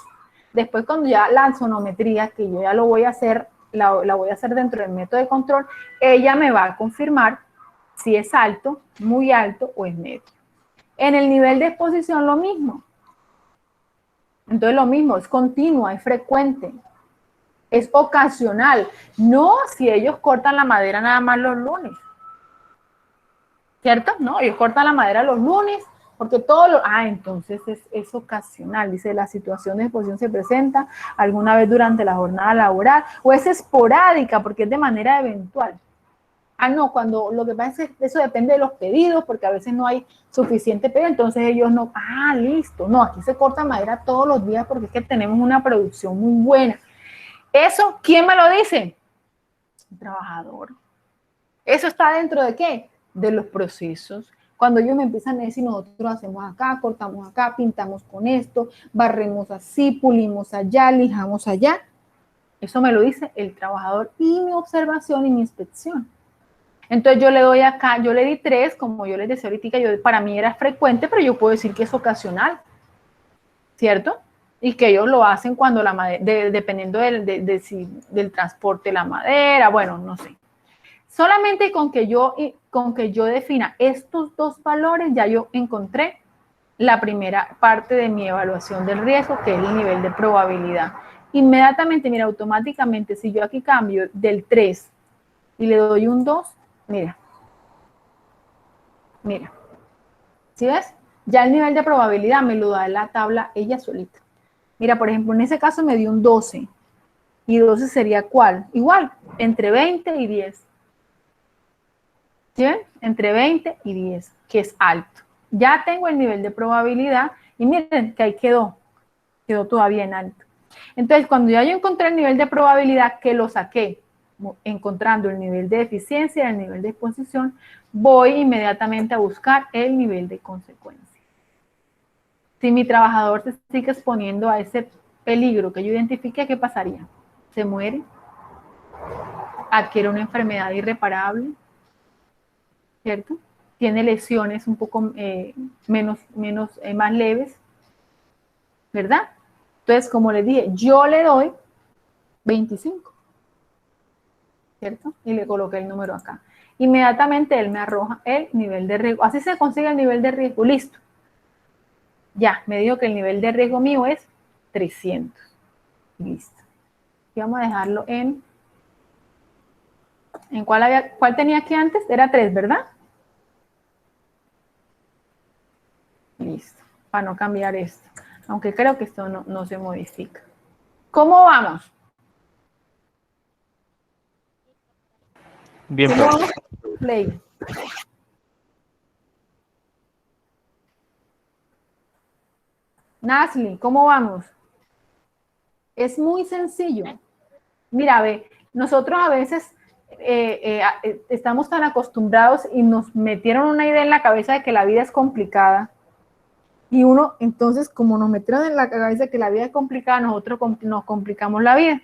Después, cuando ya la sonometría, que yo ya lo voy a hacer, la voy a hacer dentro del método de control, ella me va a confirmar si es alto, muy alto o es medio. En el nivel de exposición lo mismo. Entonces lo mismo, es continua, es frecuente, es ocasional. No si ellos cortan la madera nada más los lunes. ¿Cierto? No, ellos cortan la madera los lunes porque todo lo... entonces es ocasional. Dice, la situación de exposición se presenta alguna vez durante la jornada laboral o es esporádica porque es de manera eventual. Ah, no, cuando lo que pasa es que eso depende de los pedidos, porque a veces no hay suficiente pedido, entonces ellos no, listo, no, aquí se corta madera todos los días porque es que tenemos una producción muy buena. Eso, ¿quién me lo dice? Un trabajador. ¿Eso está dentro de qué? De los procesos. Cuando ellos me empiezan a decir, nosotros hacemos acá, cortamos acá, pintamos con esto, barremos así, pulimos allá, lijamos allá. Eso me lo dice el trabajador y mi observación y mi inspección. Entonces yo le doy acá, yo le di 3, como yo les decía ahorita, para mí era frecuente, pero yo puedo decir que es ocasional, ¿cierto? Y que ellos lo hacen cuando la madera, dependiendo del transporte de la madera, bueno, no sé. Solamente con que yo defina estos 2 valores, ya yo encontré la primera parte de mi evaluación del riesgo, que es el nivel de probabilidad. Inmediatamente, mira, automáticamente, si yo aquí cambio del 3 y le doy un 2, mira, ¿sí ves? Ya el nivel de probabilidad me lo da la tabla ella solita. Mira, por ejemplo, en ese caso me dio un 12. ¿Y 12 sería cuál? Igual, entre 20 y 10. ¿Sí ven? Entre 20 y 10, que es alto. Ya tengo el nivel de probabilidad y miren que ahí quedó todavía en alto. Entonces, cuando ya yo encontré el nivel de probabilidad, que lo saqué, encontrando el nivel de eficiencia, el nivel de exposición, voy inmediatamente a buscar el nivel de consecuencia. Si mi trabajador se sigue exponiendo a ese peligro que yo identifique, ¿qué pasaría? ¿Se muere? ¿Adquiere una enfermedad irreparable? ¿Cierto? Tiene lesiones un poco más leves, ¿verdad? Entonces, como les dije, yo le doy 25, ¿cierto? Y le coloqué el número acá. Inmediatamente él me arroja el nivel de riesgo. Así se consigue el nivel de riesgo, listo. Ya, me dijo que el nivel de riesgo mío es 300. Listo. Y vamos a dejarlo ¿en cuál tenía aquí antes? Era 3, ¿verdad? Listo, para no cambiar esto. Aunque creo que esto no se modifica. ¿Cómo vamos? Bien, ¿Cómo profe. vamos? Play. Nasli, ¿cómo vamos? Es muy sencillo. Mira, ve, nosotros a veces estamos tan acostumbrados y nos metieron una idea en la cabeza de que la vida es complicada. Y uno, entonces, como nos metieron en la cabeza que la vida es complicada, nosotros nos complicamos la vida.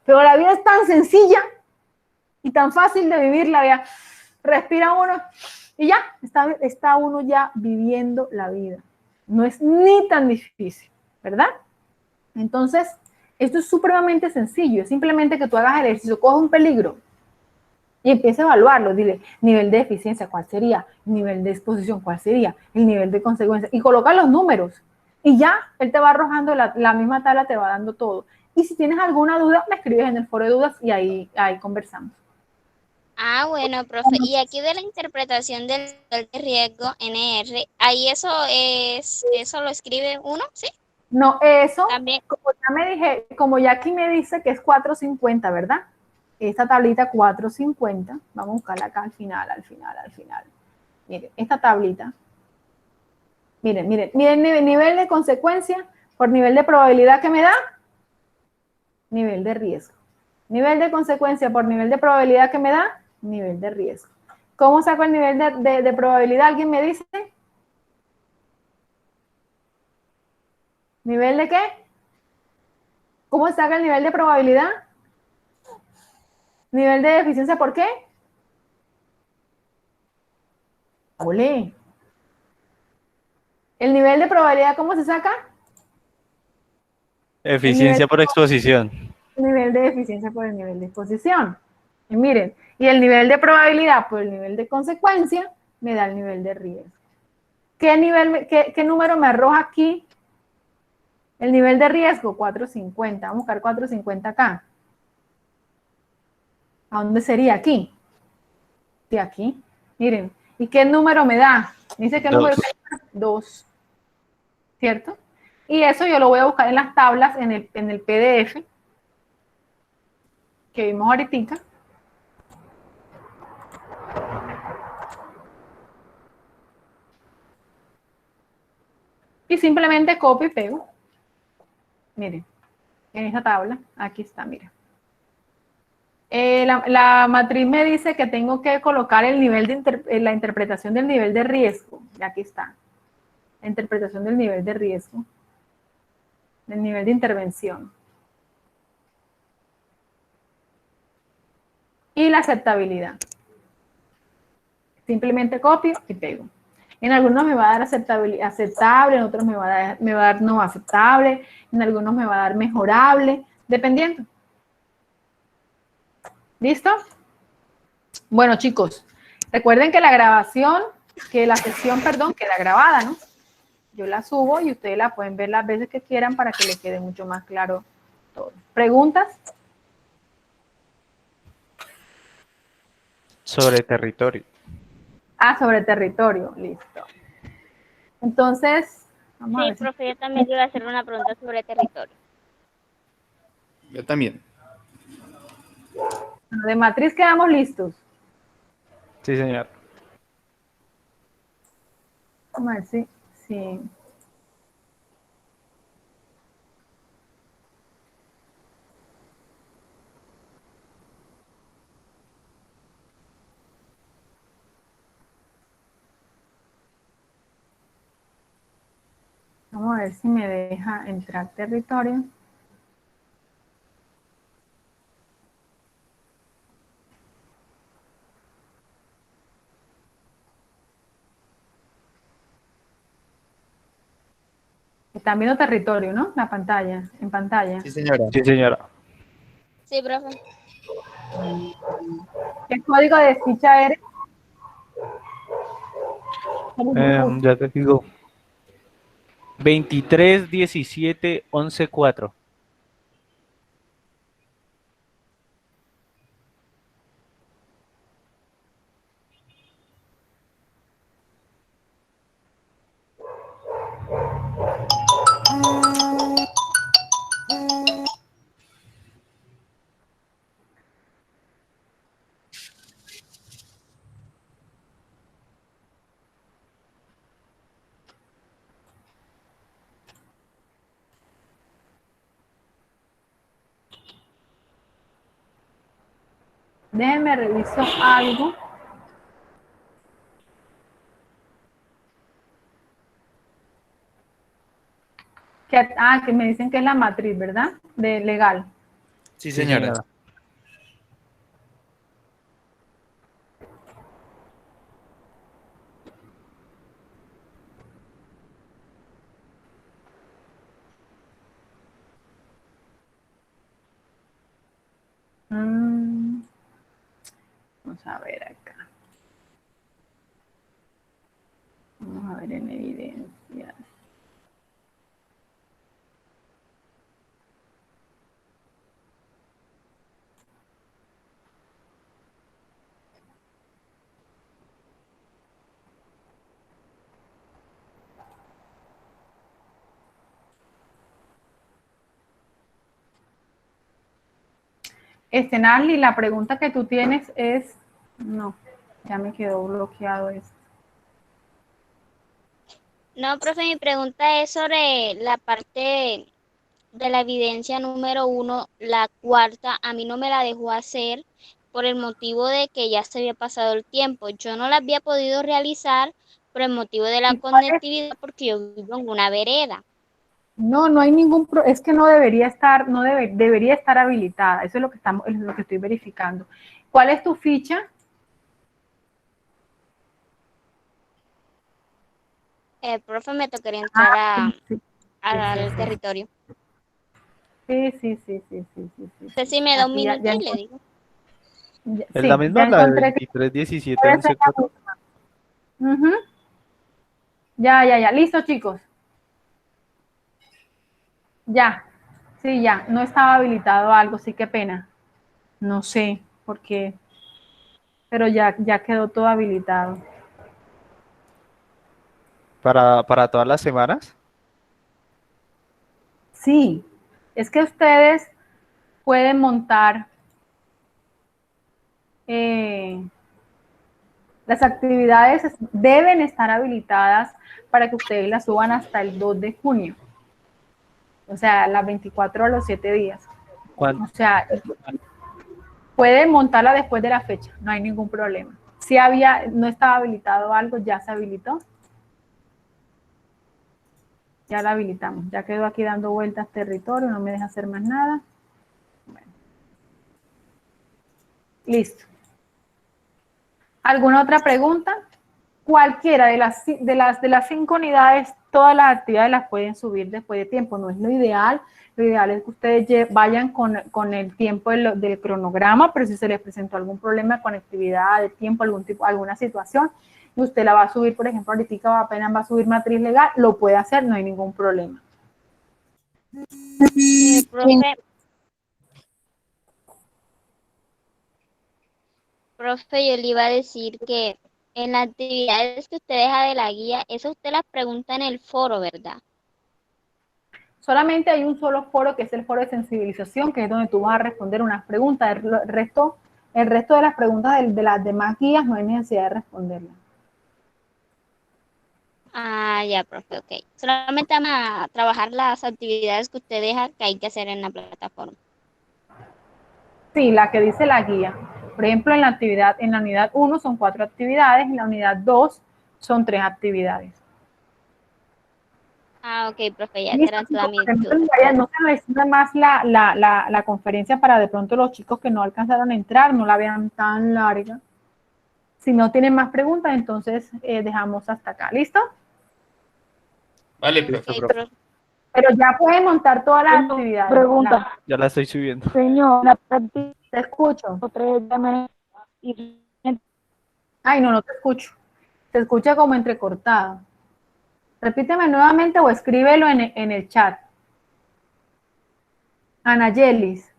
Pero la vida es tan sencilla y tan fácil de vivir, la vida. Respira uno y ya, está uno ya viviendo la vida. No es ni tan difícil, ¿verdad? Entonces, esto es supremamente sencillo. Es simplemente que tú hagas el ejercicio, coges un peligro y empieza a evaluarlo. Dile, nivel de eficiencia, ¿cuál sería? Nivel de exposición, ¿cuál sería? El nivel de consecuencia. Y coloca los números. Y ya, él te va arrojando, la misma tabla te va dando todo. Y si tienes alguna duda, me escribes en el foro de dudas y ahí conversamos. Ah, bueno, profe. Y aquí de la interpretación del nivel de riesgo NR, ahí eso lo escribe uno, ¿sí? No, eso, También. como ya aquí me dice que es 450, ¿verdad? Esta tablita 450, vamos a buscarla acá al final. Miren, esta tablita. Miren, nivel de consecuencia por nivel de probabilidad que me da, nivel de riesgo. Nivel de consecuencia por nivel de probabilidad que me da, nivel de riesgo. ¿Cómo saco el nivel de probabilidad? ¿Alguien me dice? ¿Nivel de qué? ¿Cómo saca el nivel de probabilidad? ¿Nivel de eficiencia por qué? ¡Ole! ¿El nivel de probabilidad cómo se saca? Eficiencia por exposición. El nivel de eficiencia por el nivel de exposición. Y miren, y el nivel de probabilidad por el nivel de consecuencia me da el nivel de riesgo. ¿Qué número me arroja aquí? El nivel de riesgo, 450. Vamos a buscar 450 acá. ¿A dónde sería? Aquí. De aquí. Miren. ¿Y qué número me da? Dice que número 2. ¿Cierto? Y eso yo lo voy a buscar en las tablas, en el PDF que vimos ahorita. Y simplemente copio y pego. Miren, en esta tabla, aquí está, miren. La matriz me dice que tengo que colocar el nivel de la interpretación del nivel de riesgo. Y aquí está. La interpretación del nivel de riesgo. Del nivel de intervención. Y la aceptabilidad. Simplemente copio y pego. En algunos me va a dar aceptable, en otros me va a dar no aceptable, en algunos me va a dar mejorable, dependiendo. ¿Listo? Bueno, chicos, recuerden que la sesión, perdón, queda grabada, ¿no? Yo la subo y ustedes la pueden ver las veces que quieran para que les quede mucho más claro todo. ¿Preguntas? Sobre territorio. Sobre territorio, listo. Entonces, vamos a Sí, ver si... profe, yo también iba a hacer una pregunta sobre territorio. Yo también. De matriz quedamos listos. Sí, señor. Vamos a ver si... Sí. Vamos a ver si me deja entrar territorio. Están viendo territorio, ¿no? La pantalla, en pantalla. Sí, señora. Sí, señora. Sí, profe. ¿Qué código de ficha eres? Ya te digo. 23 17 11 4. Déjenme reviso algo. Que me dicen que es la matriz, ¿verdad? De legal. Sí, Sí, señora. señora. Vamos a ver acá. Vamos a ver en evidencias. Nali, la pregunta que tú tienes es... No, ya me quedó bloqueado esto. No, profe, mi pregunta es sobre la parte de la evidencia número 1, la cuarta. A mí no me la dejó hacer por el motivo de que ya se había pasado el tiempo. Yo no la había podido realizar por el motivo de la ¿Y cuál es? conectividad porque yo vivo en una vereda. No, no hay ningún es que no debería estar, debería estar habilitada. Eso es lo que es lo que estoy verificando. ¿Cuál es tu ficha? Profe, me tocaría entrar Sí, al sí. territorio. Sí. Usted sí me da un Aquí ya, minuto y le digo. ¿Es la sí, misma? ya La de encontré que 23 17 debe ser 11 la 4. misma. Ujú. Ya. Listo, chicos. Ya. Sí, ya. No estaba habilitado algo, sí, qué pena. No sé por qué, pero ya quedó todo habilitado. ¿Para todas las semanas? Sí, es que ustedes pueden montar Las actividades deben estar habilitadas para que ustedes las suban hasta el 2 de junio. O sea, las 24 a los 7 días. O sea, pueden montarla después de la fecha, no hay ningún problema. Si no estaba habilitado algo, ya se habilitó. Ya la habilitamos. Ya quedó aquí dando vueltas territorio, no me deja hacer más nada. Bueno. Listo. ¿Alguna otra pregunta? Cualquiera de las 5 unidades, todas las actividades las pueden subir después de tiempo. No es lo ideal. Lo ideal es que ustedes vayan con el tiempo del cronograma, pero si se les presentó algún problema de conectividad, de tiempo, alguna situación, y usted la va a subir, por ejemplo, ahorita apenas va a subir matriz legal, lo puede hacer, no hay ningún problema. Profe, yo le iba a decir que en las actividades que usted deja de la guía, eso usted las pregunta en el foro, ¿verdad? Solamente hay un solo foro, que es el foro de sensibilización, que es donde tú vas a responder unas preguntas. El resto de las preguntas de las demás guías no hay necesidad de responderlas. Ah, ya, profe, ok. Solamente vamos a trabajar las actividades que usted deja que hay que hacer en la plataforma. Sí, la que dice la guía. Por ejemplo, en la unidad 1 son 4 actividades, en la unidad 2 son 3 actividades. Ah, ok, profe, ya Listo, será toda mi chicos, duda. no se les más la conferencia para de pronto los chicos que no alcanzaron a entrar, no la vean tan larga. Si no tienen más preguntas, entonces dejamos hasta acá. ¿Listo? Vale, Ok, profe. profe. Pero ya pueden montar todas las actividades. Pregunta. Ya la estoy subiendo. Señora, Te escucho. y Ay, no te escucho. Se escucha como entrecortado. Repíteme nuevamente o escríbelo en el chat. Anayelis.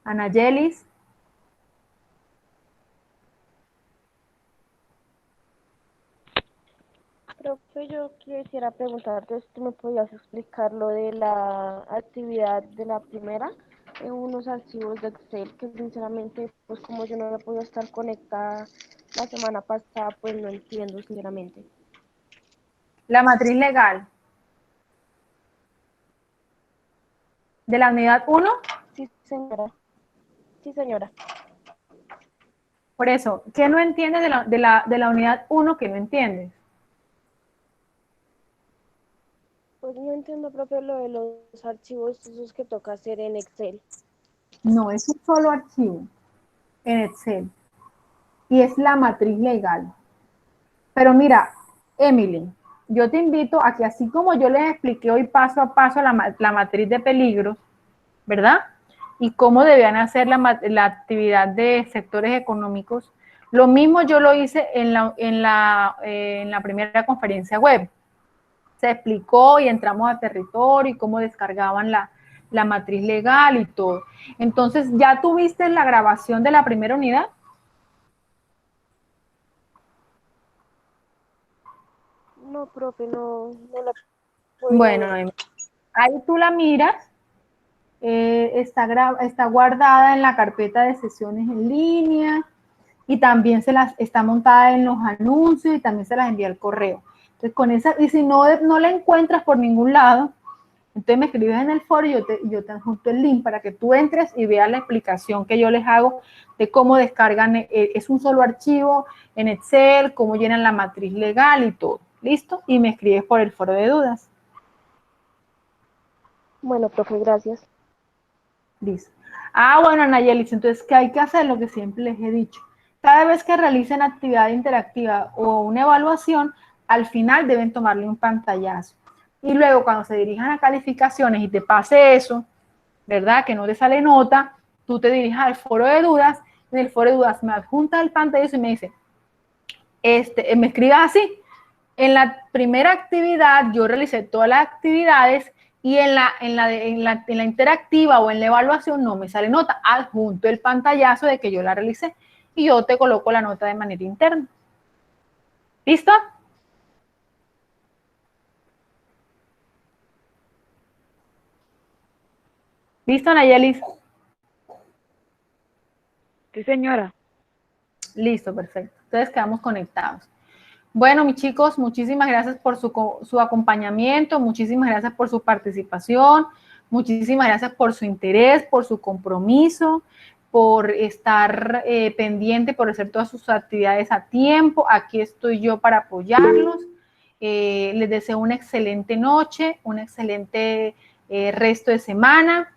Anayelis. Profe, yo quisiera preguntarte si tú me podías explicar lo de la actividad de la primera, en unos archivos de Excel que sinceramente, pues como yo no he podido estar conectada la semana pasada, pues no entiendo sinceramente. La matriz legal. ¿De la unidad 1? Sí, señora. Sí, señora. Por eso, ¿qué no entiendes de la unidad 1 que no entiendes? Pues no entiendo, profe, lo de los archivos esos que toca hacer en Excel. No, es un solo archivo en Excel. Y es la matriz legal. Pero mira, Emily, yo te invito a que así como yo les expliqué hoy paso a paso la matriz de peligros, ¿verdad? Y cómo debían hacer la actividad de sectores económicos, lo mismo yo lo hice en la primera conferencia web. Se explicó y entramos a territorio y cómo descargaban la matriz legal y todo. Entonces, ¿ya tuviste la grabación de la primera unidad? No, profe, no la puedo Bueno, ver. ahí tú la miras, está guardada en la carpeta de sesiones en línea y también está montada en los anuncios y también se las envía al correo. Entonces, con esa, y si no la encuentras por ningún lado, entonces me escribes en el foro y yo te adjunto el link para que tú entres y veas la explicación que yo les hago de cómo descargan, es un solo archivo en Excel, cómo llenan la matriz legal y todo. ¿Listo? Y me escribes por el foro de dudas. Bueno, profe, gracias. Listo. Bueno, Nayelis, entonces, ¿qué hay que hacer? Lo que siempre les he dicho. Cada vez que realicen actividad interactiva o una evaluación, al final deben tomarle un pantallazo. Y luego, cuando se dirijan a calificaciones y te pase eso, ¿verdad? Que no te sale nota, tú te diriges al foro de dudas, en el foro de dudas me adjunta el pantallazo y me dice, me escribas así, en la primera actividad yo realicé todas las actividades y en la interactiva o en la evaluación no me sale nota, adjunto el pantallazo de que yo la realicé y yo te coloco la nota de manera interna. ¿Listo? ¿Listo, Nayelis? Sí, señora. Listo, perfecto. Entonces quedamos conectados. Bueno, mis chicos, muchísimas gracias por su acompañamiento, muchísimas gracias por su participación, muchísimas gracias por su interés, por su compromiso, por estar pendiente, por hacer todas sus actividades a tiempo. Aquí estoy yo para apoyarlos. Les deseo una excelente noche, un excelente resto de semana.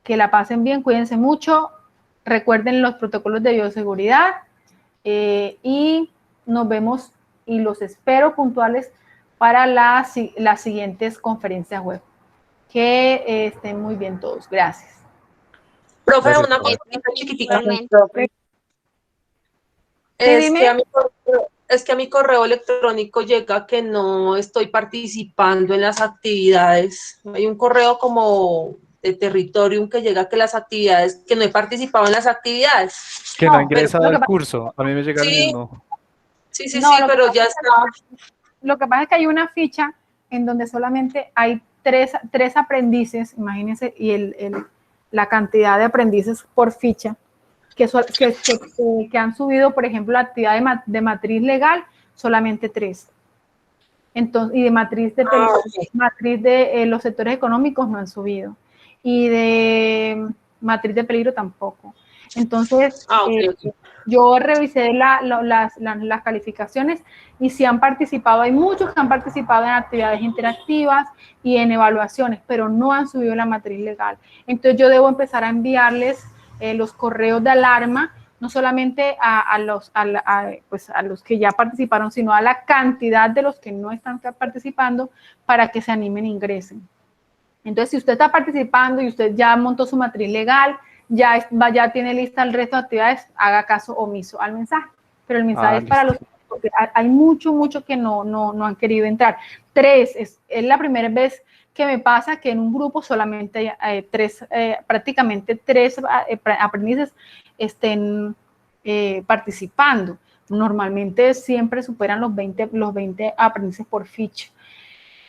Que la pasen bien, cuídense mucho. Recuerden los protocolos de bioseguridad y nos vemos y los espero puntuales para las siguientes conferencias web. Que estén muy bien todos. Gracias. Profe, Gracias, una profe. cosa chiquitica. Igualmente. Es dime. que a mi correo electrónico llega que no estoy participando en las actividades. Hay un correo como de Territorium que llega que las actividades, que no he participado en las actividades. Que no ha No, pero ingresado lo que al curso. A mí me llega el Sí, mismo. sí, sí, No, sí, pero ya está. lo que pasa es que hay una ficha en donde solamente hay tres aprendices, imagínense, y la cantidad de aprendices por ficha que han subido, por ejemplo, la actividad de matriz legal, solamente 3. Entonces, y de matriz de los sectores económicos no han subido. Y de matriz de peligro tampoco. Entonces, Ok. yo revisé las calificaciones y si han participado, hay muchos que han participado en actividades interactivas y en evaluaciones, pero no han subido la matriz legal. Entonces, yo debo empezar a enviarles los correos de alarma, no solamente a los que ya participaron, sino a la cantidad de los que no están participando para que se animen e ingresen. Entonces, si usted está participando y usted ya montó su matriz legal, ya tiene lista el resto de actividades, haga caso omiso al mensaje. Pero el mensaje es para los, porque hay mucho que no han querido entrar. 3, es la primera vez que me pasa que en un grupo solamente prácticamente 3 aprendices estén participando. Normalmente siempre superan los 20 aprendices por ficha.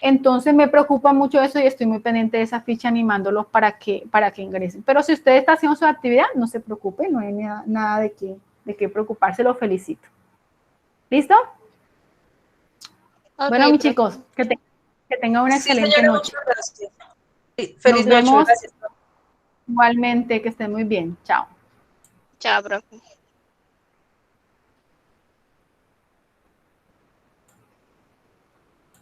Entonces me preocupa mucho eso y estoy muy pendiente de esa ficha animándolos para que ingresen. Pero si usted está haciendo su actividad, no se preocupe, no hay nada de qué preocuparse, lo felicito. ¿Listo? Okay, bueno, mis profe. chicos, que tengan una excelente señora, noche. muchas gracias. Sí, feliz Nos noche. vemos Gracias. igualmente, que estén muy bien. Chao. Chao, profe.